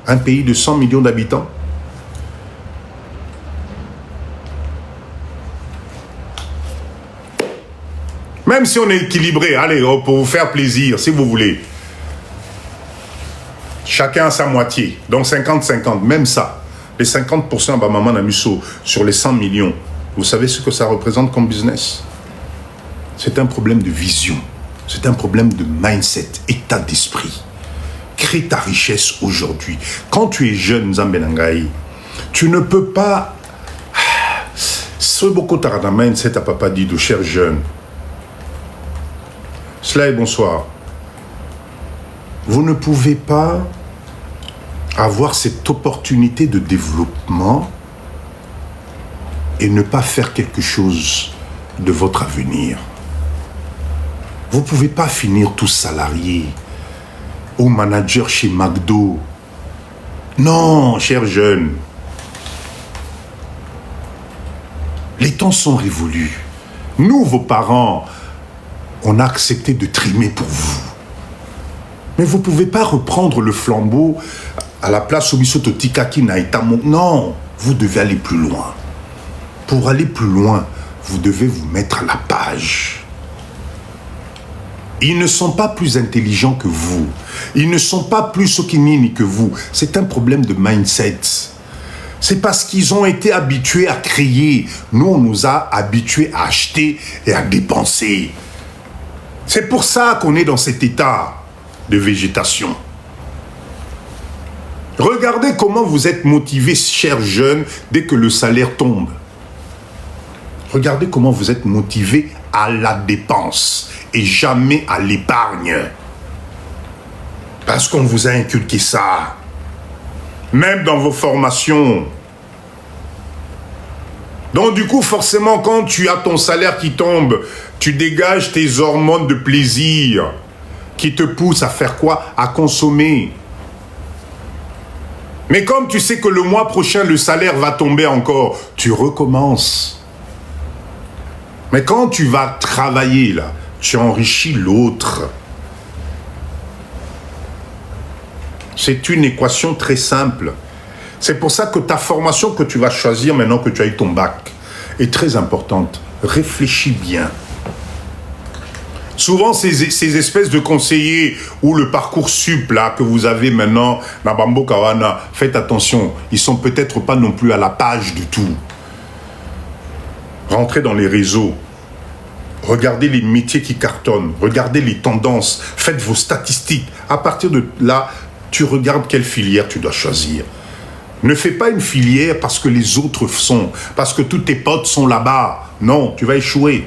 Un pays de 100 millions d'habitants. Même si on est équilibré, allez, pour vous faire plaisir, si vous voulez. Chacun a sa moitié. Donc 50-50, même ça. Les 50% bah, maman Namiso sur les 100 millions. Vous savez ce que ça représente comme business? C'est un problème de vision. C'est un problème de mindset, état d'esprit. Crée ta richesse aujourd'hui. Quand tu es jeune, Zambenangaï, tu ne peux pas... Ce beaucoup de mindset à papa dit de cher jeune. Cela est bonsoir. Vous ne pouvez pas avoir cette opportunité de développement et ne pas faire quelque chose de votre avenir. Vous ne pouvez pas finir tout salarié ou manager chez McDo. Non, cher jeune. Les temps sont révolus. Nous, vos parents, on a accepté de trimer pour vous. Mais vous ne pouvez pas reprendre le flambeau à la place où Misoto Tikaki Naitamo. Non, vous devez aller plus loin. Pour aller plus loin, vous devez vous mettre à la page. Ils ne sont pas plus intelligents que vous. Ils ne sont pas plus sokinini que vous. C'est un problème de mindset. C'est parce qu'ils ont été habitués à créer. Nous, on nous a habitués à acheter et à dépenser. C'est pour ça qu'on est dans cet état de végétation. Regardez comment vous êtes motivés, chers jeunes, dès que le salaire tombe. Regardez comment vous êtes motivés à la dépense et jamais à l'épargne. Parce qu'on vous a inculqué ça. Même dans vos formations. Donc du coup, forcément, quand tu as ton salaire qui tombe, tu dégages tes hormones de plaisir qui te poussent à faire quoi? À consommer. Mais comme tu sais que le mois prochain, le salaire va tomber encore, tu recommences. Mais quand tu vas travailler, là, tu enrichis l'autre. C'est une équation très simple. C'est pour ça que ta formation que tu vas choisir maintenant que tu as eu ton bac est très importante. Réfléchis bien. Souvent, ces espèces de conseillers ou le Parcoursup là, que vous avez maintenant, Nabambo Kawana, faites attention, ils ne sont peut-être pas non plus à la page du tout. Rentrez dans les réseaux. Regardez les métiers qui cartonnent. Regardez les tendances. Faites vos statistiques. À partir de là, tu regardes quelle filière tu dois choisir. Ne fais pas une filière parce que les autres sont, parce que tous tes potes sont là-bas. Non, tu vas échouer.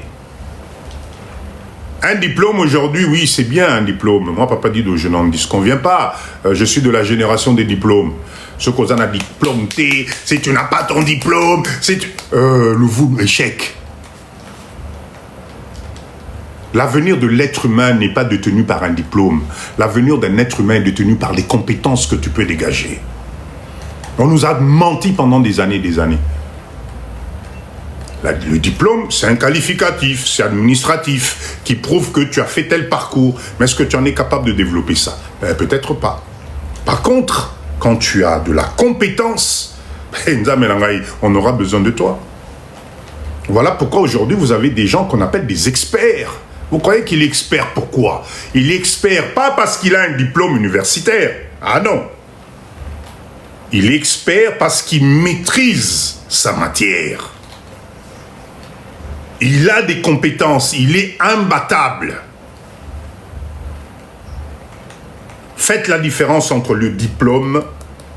Un diplôme aujourd'hui, oui, c'est bien un diplôme. Moi, papa dit, je n'en disconviens pas. Je suis de la génération des diplômes. Ce qu'on a diplôme T, si tu n'as pas ton diplôme, c'est l'échec. L'avenir de l'être humain n'est pas détenu par un diplôme. L'avenir d'un être humain est détenu par les compétences que tu peux dégager. On nous a menti pendant des années et des années. Le diplôme, c'est un qualificatif, c'est administratif, qui prouve que tu as fait tel parcours. Mais est-ce que tu en es capable de développer ça? Peut-être pas. Par contre, quand tu as de la compétence, on aura besoin de toi. Voilà pourquoi aujourd'hui, vous avez des gens qu'on appelle des experts. Vous croyez qu'il est expert pourquoi? Il est expert pas parce qu'il a un diplôme universitaire. Ah non. Il est expert parce qu'il maîtrise sa matière. Il a des compétences, il est imbattable. Faites la différence entre le diplôme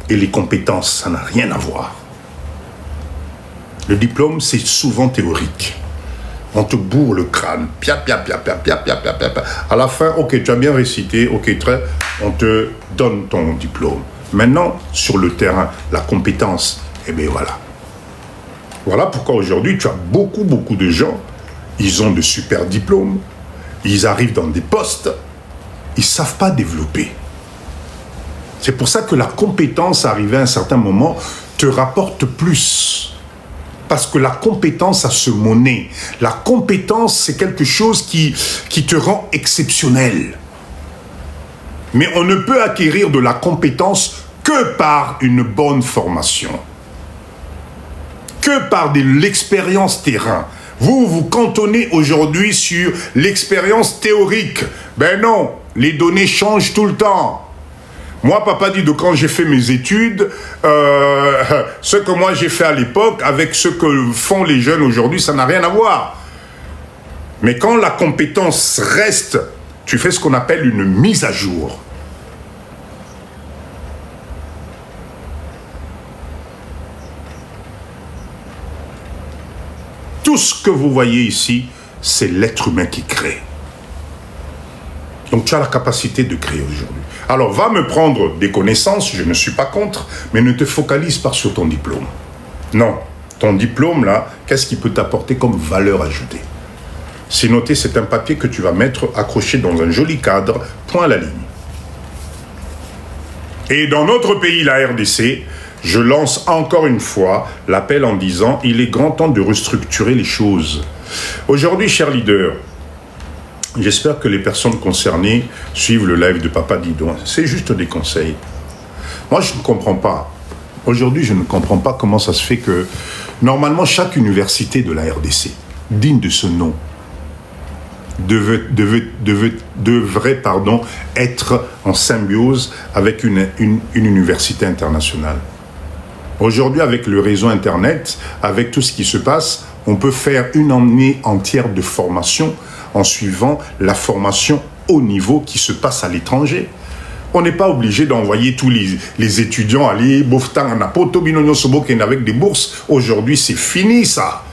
et les compétences, ça n'a rien à voir. Le diplôme, c'est souvent théorique. On te bourre le crâne, pia, pia, pia, pia, pia, pia, pia, pia, pia. À la fin, ok, tu as bien récité, ok, très, on te donne ton diplôme. Maintenant, sur le terrain, la compétence, eh bien voilà. Voilà pourquoi aujourd'hui, tu as beaucoup de gens, ils ont de super diplômes, ils arrivent dans des postes, ils ne savent pas développer. C'est pour ça que la compétence, arrivée à un certain moment, te rapporte plus. Parce que la compétence a ce monnaie. La compétence, c'est quelque chose qui te rend exceptionnel. Mais on ne peut acquérir de la compétence que par une bonne formation. Que par de l'expérience terrain. Vous vous cantonnez aujourd'hui sur l'expérience théorique. Ben non, les données changent tout le temps. Moi, papa dit de quand j'ai fait mes études, ce que moi j'ai fait à l'époque, avec ce que font les jeunes aujourd'hui, ça n'a rien à voir. Mais quand la compétence reste tu fais ce qu'on appelle une mise à jour. Tout ce que vous voyez ici, c'est l'être humain qui crée. Donc tu as la capacité de créer aujourd'hui. Alors va me prendre des connaissances, je ne suis pas contre, mais ne te focalise pas sur ton diplôme. Non, ton diplôme là, qu'est-ce qui peut t'apporter comme valeur ajoutée? C'est noté, c'est un papier que tu vas mettre accroché dans un joli cadre, point à la ligne. Et dans notre pays, la RDC, je lance encore une fois l'appel en disant « Il est grand temps de restructurer les choses ». Aujourd'hui, chers leaders, j'espère que les personnes concernées suivent le live de Papa Didon. C'est juste des conseils. Moi, je ne comprends pas. Aujourd'hui, je ne comprends pas comment ça se fait que, normalement, chaque université de la RDC, digne de ce nom, devrait être en symbiose avec une université internationale. Aujourd'hui, avec le réseau Internet, avec tout ce qui se passe, on peut faire une année entière de formation en suivant la formation haut niveau qui se passe à l'étranger. On n'est pas obligé d'envoyer tous les étudiants aller avec des bourses. Aujourd'hui, c'est fini ça.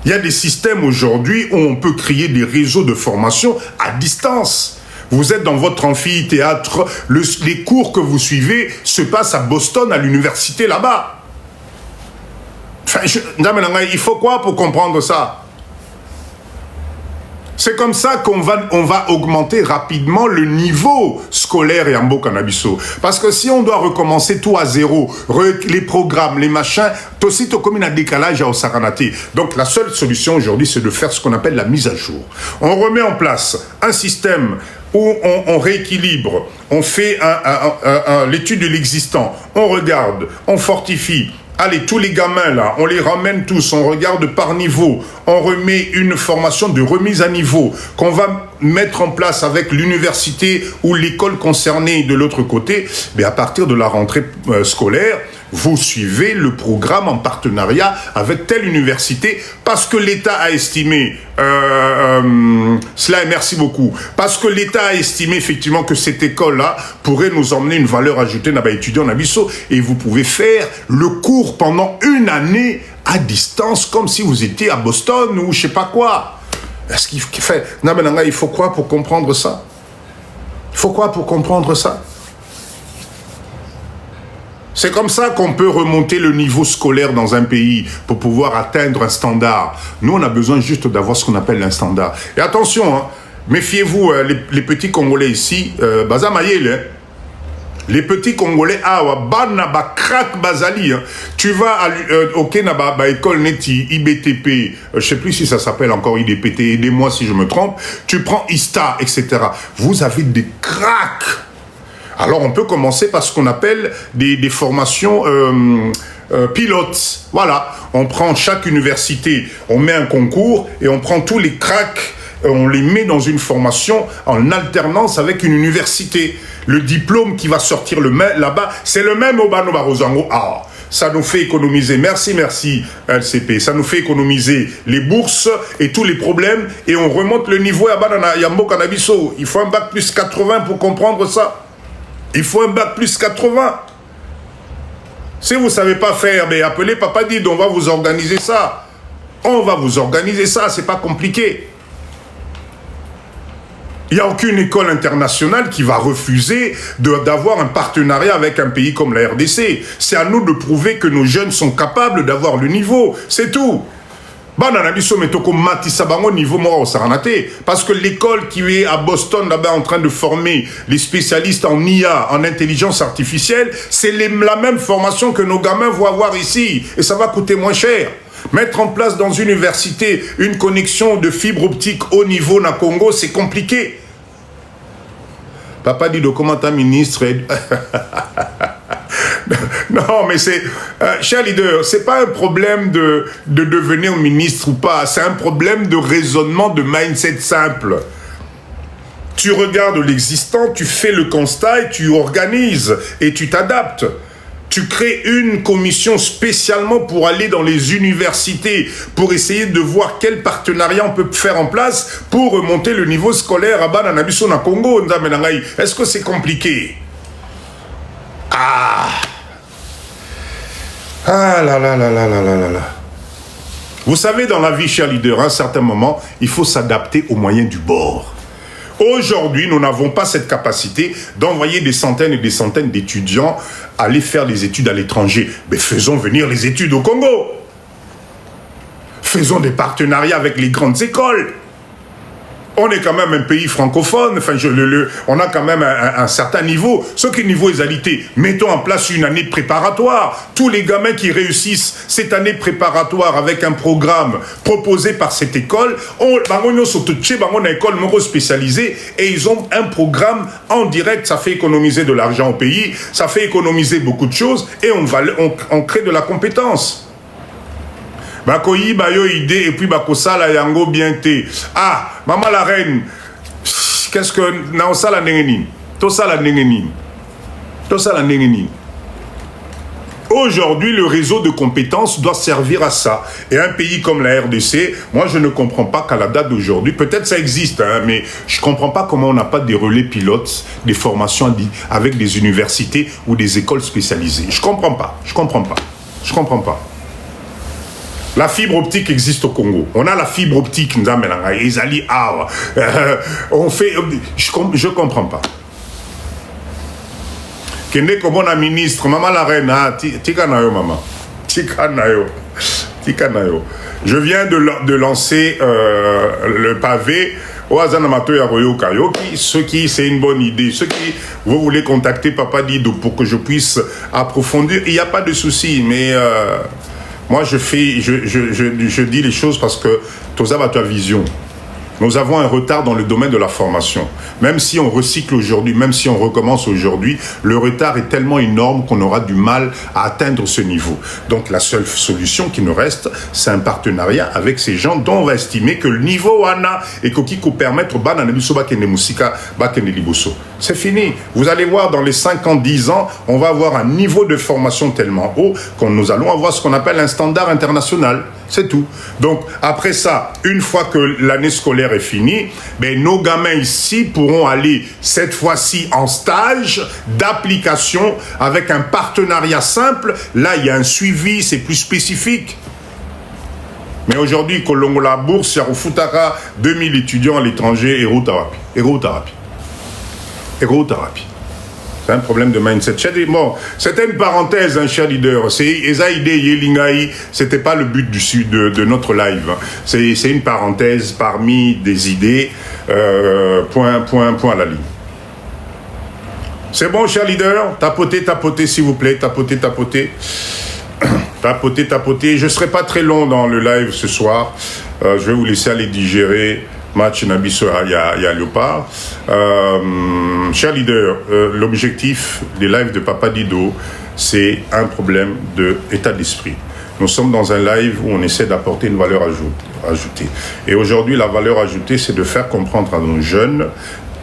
Il y a des systèmes aujourd'hui où on peut créer des réseaux de formation à distance. Vous êtes dans votre amphithéâtre, les cours que vous suivez se passent à Boston, à l'université là-bas. Enfin, il faut quoi pour comprendre ça? C'est comme ça qu'on va augmenter rapidement le niveau scolaire et en Bokanabiso. Parce que si on doit recommencer tout à zéro, les programmes, les machins, aussi comme un décalage au Saranate. Donc la seule solution aujourd'hui, c'est de faire ce qu'on appelle la mise à jour. On remet en place un système où on rééquilibre, on fait l'étude de l'existant, on regarde, on fortifie. Allez, tous les gamins là, on les ramène tous, on regarde par niveau, on remet une formation de remise à niveau qu'on va mettre en place avec l'université ou l'école concernée de l'autre côté. Mais à partir de la rentrée scolaire, vous suivez le programme en partenariat avec telle université parce que l'État a estimé, cela et merci beaucoup, parce que l'État a estimé effectivement que cette école-là pourrait nous emmener une valeur ajoutée dans l'étudiant Nabiso et vous pouvez faire le cours pendant une année à distance comme si vous étiez à Boston ou je sais pas quoi. Est-ce qu'il fait, il faut quoi pour comprendre ça? Il faut quoi pour comprendre ça? C'est comme ça qu'on peut remonter le niveau scolaire dans un pays pour pouvoir atteindre un standard. Nous, on a besoin juste d'avoir ce qu'on appelle un standard. Et attention, hein, méfiez-vous, les petits Congolais ici, les petits Congolais, crack bazali. Tu vas au Kenaba, école neti, IBTP, je sais plus si ça s'appelle encore IDPT, aidez-moi si je me trompe. Tu prends ISTA, etc. Vous avez des cracks. Alors, on peut commencer par ce qu'on appelle des formations pilotes. Voilà, on prend chaque université, on met un concours et on prend tous les cracks, on les met dans une formation en alternance avec une université. Le diplôme qui va sortir là-bas, c'est le même au Bano Barozango. Ah, ça nous fait économiser, merci LCP, ça nous fait économiser les bourses et tous les problèmes et on remonte le niveau à Banana Yambo Canabiso. Il faut un bac plus 80 pour comprendre ça. Il faut un bac plus 80. Si vous ne savez pas faire, appelez Papa Did, on va vous organiser ça. On va vous organiser ça, c'est pas compliqué. Il n'y a aucune école internationale qui va refuser d'avoir un partenariat avec un pays comme la RDC. C'est à nous de prouver que nos jeunes sont capables d'avoir le niveau. C'est tout. Parce que l'école qui est à Boston là-bas en train de former les spécialistes en IA, en intelligence artificielle, c'est la même formation que nos gamins vont avoir ici. Et ça va coûter moins cher. Mettre en place dans une université une connexion de fibre optique haut niveau na Congo, c'est compliqué. Papa dit de comment ta ministre est... Non, mais c'est... cher leader, c'est pas un problème de devenir ministre ou pas. C'est un problème de raisonnement, de mindset simple. Tu regardes l'existant, tu fais le constat et tu organises et tu t'adaptes. Tu crées une commission spécialement pour aller dans les universités, pour essayer de voir quel partenariat on peut faire en place pour remonter le niveau scolaire à Bananabiso na Congo. Est-ce que c'est compliqué? Ah là là là là là là là là. Vous savez, dans la vie, cher leader, à un certain moment, il faut s'adapter aux moyens du bord. Aujourd'hui, nous n'avons pas cette capacité d'envoyer des centaines et des centaines d'étudiants aller faire des études à l'étranger. Mais faisons venir les études au Congo. Faisons des partenariats avec les grandes écoles. On est quand même un pays francophone, enfin, on a quand même un certain niveau. Ce qui est niveau égalité, mettons en place une année préparatoire. Tous les gamins qui réussissent cette année préparatoire avec un programme proposé par cette école, on a une école spécialisée et ils ont un programme en direct. Ça fait économiser de l'argent au pays, ça fait économiser beaucoup de choses et on crée de la compétence. Bakoyi bayo idée et puis bakosala yango bien te. Ah, maman la reine, qu'est-ce que na osala ndengeni? To sala ndengeni. To sala ndengeni. Aujourd'hui, le réseau de compétences doit servir à ça. Et un pays comme la RDC, moi je ne comprends pas qu'à la date d'aujourd'hui, peut-être ça existe, hein, mais je ne comprends pas comment on n'a pas des relais pilotes, des formations avec des universités ou des écoles spécialisées. Je ne comprends pas, je ne comprends pas, je ne comprends pas. La fibre optique existe au Congo. On a la fibre optique, on fait, je comprends pas. Kende comme on ministre, maman la reine, tika nayo maman, tika nayo. Je viens de lancer le pavé au Azanamato Yaroyo Kayoki. Ceux qui, c'est une bonne idée. Ceux qui, vous voulez contacter Papa Dido pour que je puisse approfondir, il n'y a pas de souci, mais moi, je dis les choses parce que tu as ta vision. Nous avons un retard dans le domaine de la formation. Même si on recycle aujourd'hui, même si on recommence aujourd'hui, le retard est tellement énorme qu'on aura du mal à atteindre ce niveau. Donc la seule solution qui nous reste, c'est un partenariat avec ces gens dont on va estimer que le niveau wana et qui peut permettre c'est fini. Vous allez voir dans les 5 ans, 10 ans, on va avoir un niveau de formation tellement haut qu'on nous allons avoir ce qu'on appelle un standard international. C'est tout. Donc, après ça, une fois que l'année scolaire est finie, ben, nos gamins ici pourront aller, cette fois-ci, en stage d'application avec un partenariat simple. Là, il y a un suivi, c'est plus spécifique. Mais aujourd'hui, Kolongo la bourse, Yarufutaka, 2000 étudiants à l'étranger, hérothérapie. C'est un problème de mindset. Bon, c'était une parenthèse, cher leader. C'était pas le but de notre live. C'est une parenthèse parmi des idées. Point à la ligne. C'est bon, cher leader. Tapotez, s'il vous plaît. Tapotez. Je ne serai pas très long dans le live ce soir. Je vais vous laisser aller digérer. Match Nabiso à Léopard. Cher leader, l'objectif des lives de Papa Dido, c'est un problème d'état d'esprit. Nous sommes dans un live où on essaie d'apporter une valeur ajoutée. Et aujourd'hui, la valeur ajoutée, c'est de faire comprendre à nos jeunes,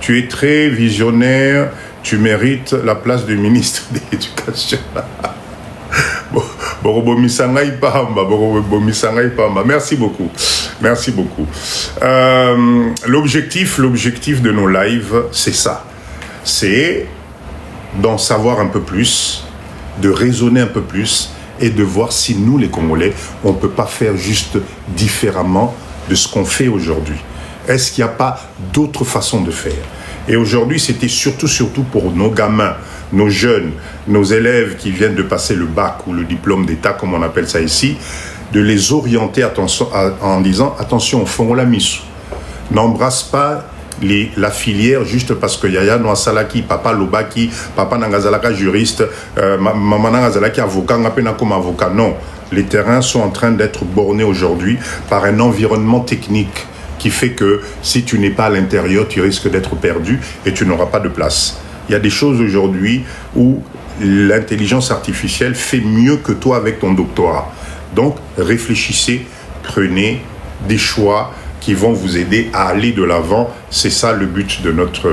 tu es très visionnaire, tu mérites la place de ministre de l'Éducation. Merci beaucoup. L'objectif de nos lives, c'est ça. C'est d'en savoir un peu plus, de raisonner un peu plus et de voir si nous, les Congolais, on ne peut pas faire juste différemment de ce qu'on fait aujourd'hui. Est-ce qu'il n'y a pas d'autres façons de faire? Et aujourd'hui, c'était surtout pour nos gamins, nos jeunes, nos élèves qui viennent de passer le bac ou le diplôme d'État, comme on appelle ça ici, de les orienter en disant, attention, au fond, la mise. N'embrasse pas la filière juste parce que Yaya Noasalaki, Papa Lobaki, Papa Nangazalaka juriste, Maman Nangazalaki avocat, Ngapena comme avocat. Non, les terrains sont en train d'être bornés aujourd'hui par un environnement technique qui fait que si tu n'es pas à l'intérieur, tu risques d'être perdu et tu n'auras pas de place. Il y a des choses aujourd'hui où l'intelligence artificielle fait mieux que toi avec ton doctorat. Donc, réfléchissez, prenez des choix qui vont vous aider à aller de l'avant. C'est ça le but de notre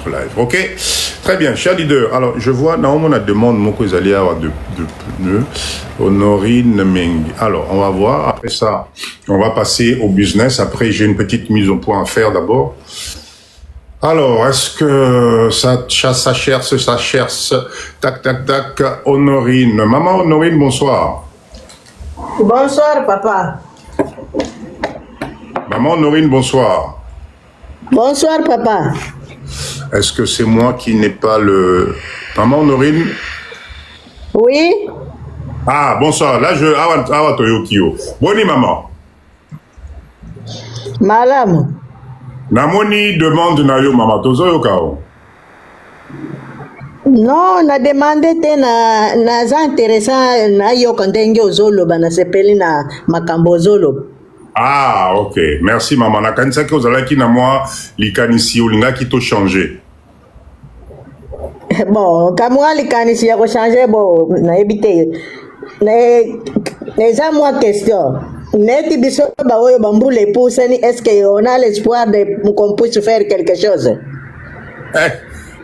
live. Ok? Très bien, cher leader. Alors, je vois, Naomi, on a demandé Moko Zalia de pneus. Honorine Meng. Alors, on va voir. Après ça, on va passer au business. Après, j'ai une petite mise au point à faire d'abord. Alors, est-ce que ça cherche, tac, tac, tac, Honorine. Maman Honorine, bonsoir. Bonsoir, papa. Maman Honorine, bonsoir. Bonsoir, papa. Est-ce que c'est moi qui n'ai pas le... Maman Honorine? Oui? Ah, bonsoir. Là, Awa Toyokio. Boni, maman. Madame. Namoni demande na yo, maman. Tozo yo kao. Non, na demandé te na za intéressant na yo kandenge ozolo bana sepeli na makambo ozolo. Ah, ok. Merci, maman. Nakanisa ki ozalaki na moi likanisi olinga ki to changer. Bon, kamwa likanisi ya ko changer bon na ebite. Eza moi question. Neti biso ba oyo bambule pousseni, est-ce qu'on a l'espoir de qu'on puisse faire quelque chose? Eh,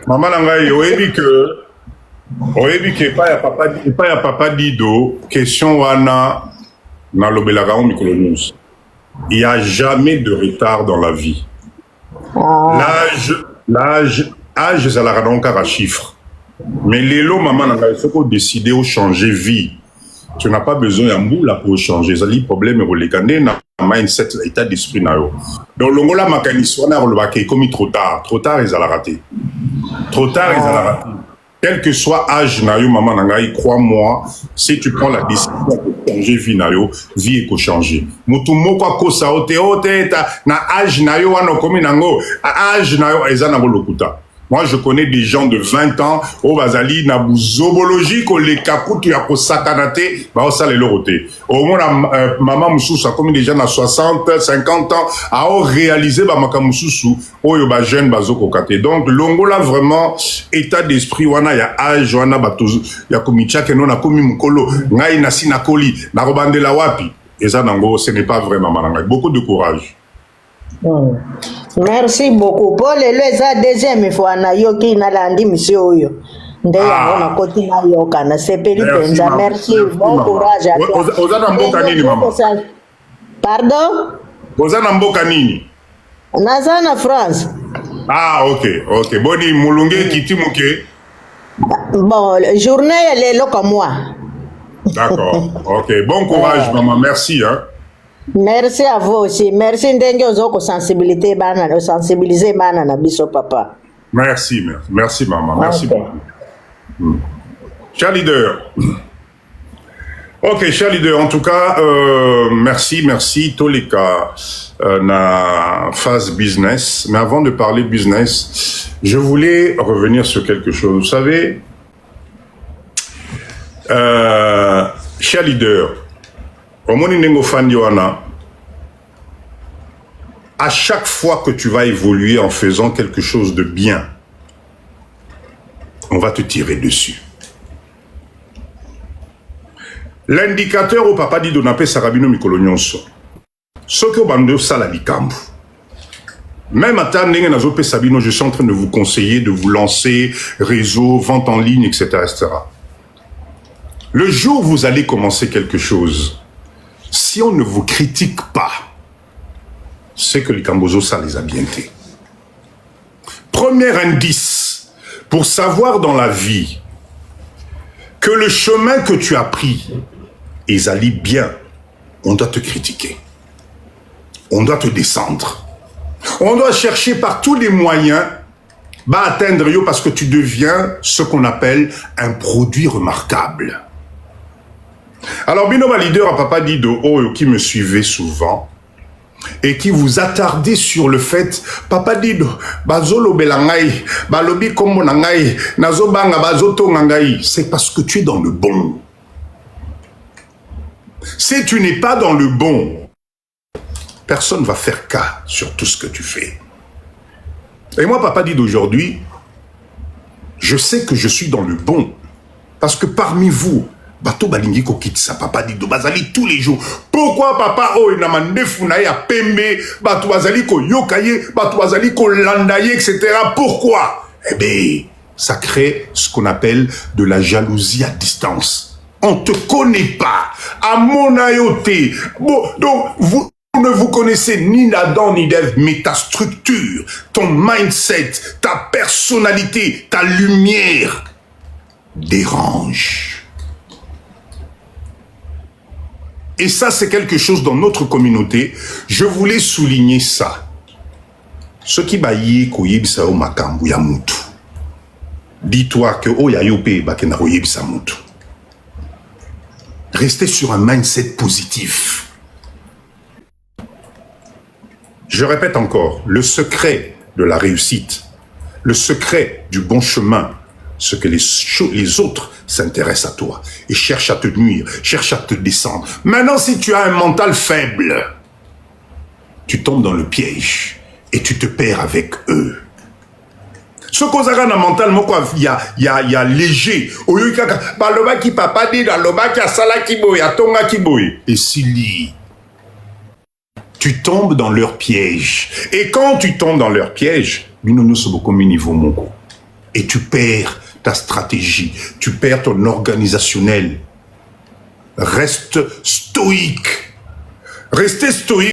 maman nangai oyebi ke pa ya papa Dido question wana na lobelaka on mikolo nyonso. Il n'y a jamais de retard dans la vie. Ah. L'âge, c'est la donc un chiffre. Mais les lots, maman, il faut qu'on décide de changer vie. Tu n'as pas besoin d'un bout là pour changer. C'est le problème, c'est le mindset, l'état d'esprit. Donc, l'ongola mécanisme, on a relevé comme trop tard. Trop tard, ils allaient rater. Trop tard, ils allaient rater. Quel que soit âge, maman, crois-moi, si tu prends la décision de changer vie, vie est changer. Mutumo kwa kosa ote na âge nayo wana komi nango âge nayo ezana lokuta. Moi je connais des gens de 20 ans au bazali na buzobologie ko le kakutu ya ko sakanate ba osale lorote. Au moins maman mususu a comme des gens à 60, 50 ans a réalisé ba makamususu oyo ba jeune bazoko kate. Donc longola vraiment état d'esprit wana ya âge wana batozo ya komicha ke non na komi mukolo ngai na sinakoli na robandela wapi. Et ça, ce n'est pas vraiment malin. Beaucoup de courage. Merci beaucoup. Paul est le deuxième fois na yoki na landi monsieur oyo. Nde ya ona koti na yoka na sepeli penza. Merci, bon courage à toi. Ozana mboka nini maman? Pardon? Ozana mboka nini? Nazana France. Ah, ok. Boni mulunge kitimuke. Bon, journée elle est là comme moi. D'accord, ok. Bon courage, maman. Merci. Hein. Merci à vous aussi. Merci ndenge ozoko sensibiliser bana na biso papa. Merci, maman. Merci beaucoup. Cher leader. Ok, cher leader. En tout cas, merci. Toleka na phase business. Mais avant de parler business, je voulais revenir sur quelque chose. Vous savez, cher leader, à chaque fois que tu vas évoluer en faisant quelque chose de bien, on va te tirer dessus. L'indicateur au papa dit Donape Sarabino Mikolonyonso. Ce que Bando Salalikambu. Même à Tanenge Nazope Sabino, je suis en train de vous conseiller de vous lancer réseau, vente en ligne, etc. etc. Le jour où vous allez commencer quelque chose, si on ne vous critique pas, c'est que les Kambozo, ça les a bien fait. Premier indice, pour savoir dans la vie que le chemin que tu as pris, ils allient bien, on doit te critiquer. On doit te descendre. On doit chercher par tous les moyens atteindre yo parce que tu deviens ce qu'on appelle un produit remarquable. Alors, Bino leader à Papa Dido, qui me suivait souvent, et qui vous attardez sur le fait, Papa Dido, bazolo belangai, balobi kombo nangai, nazo banga bazoto nangai, c'est parce que tu es dans le bon. Si tu n'es pas dans le bon, personne ne va faire cas sur tout ce que tu fais. Et moi, Papa Dido, aujourd'hui, je sais que je suis dans le bon, parce que parmi vous, Bato balingi ko kitisa papa Dido bazali tous les jours. Pourquoi papa o na mandefu na ya pembe bato bazali ko yokaye, bato bazali ko landaye, etc. Pourquoi? Eh bien, ça crée ce qu'on appelle de la jalousie à distance. On te connaît pas. À mon ayoté. Bon, donc vous ne vous connaissez ni d'Adam ni d'Ève, mais ta structure, ton mindset, ta personnalité, ta lumière dérange. Et ça, c'est quelque chose dans notre communauté. Je voulais souligner ça. Ce qui baillé koyebisa o makambu ya mutu. Dis-toi que o ya yope bakena koyebisa mutu. Restez sur un mindset positif. Je répète encore, le secret de la réussite, le secret du bon chemin, c'est que les autres s'intéressent à toi et cherchent à te nuire, cherchent à te descendre. Maintenant, si tu as un mental faible, tu tombes dans le piège et tu te perds avec eux. Ce qu'on a un mental, il y a léger. Et s'il tu tombes dans leur piège. Et quand tu tombes dans leur piège, et tu perds ta stratégie, tu perds ton organisationnel. Reste stoïque. Restez stoïque.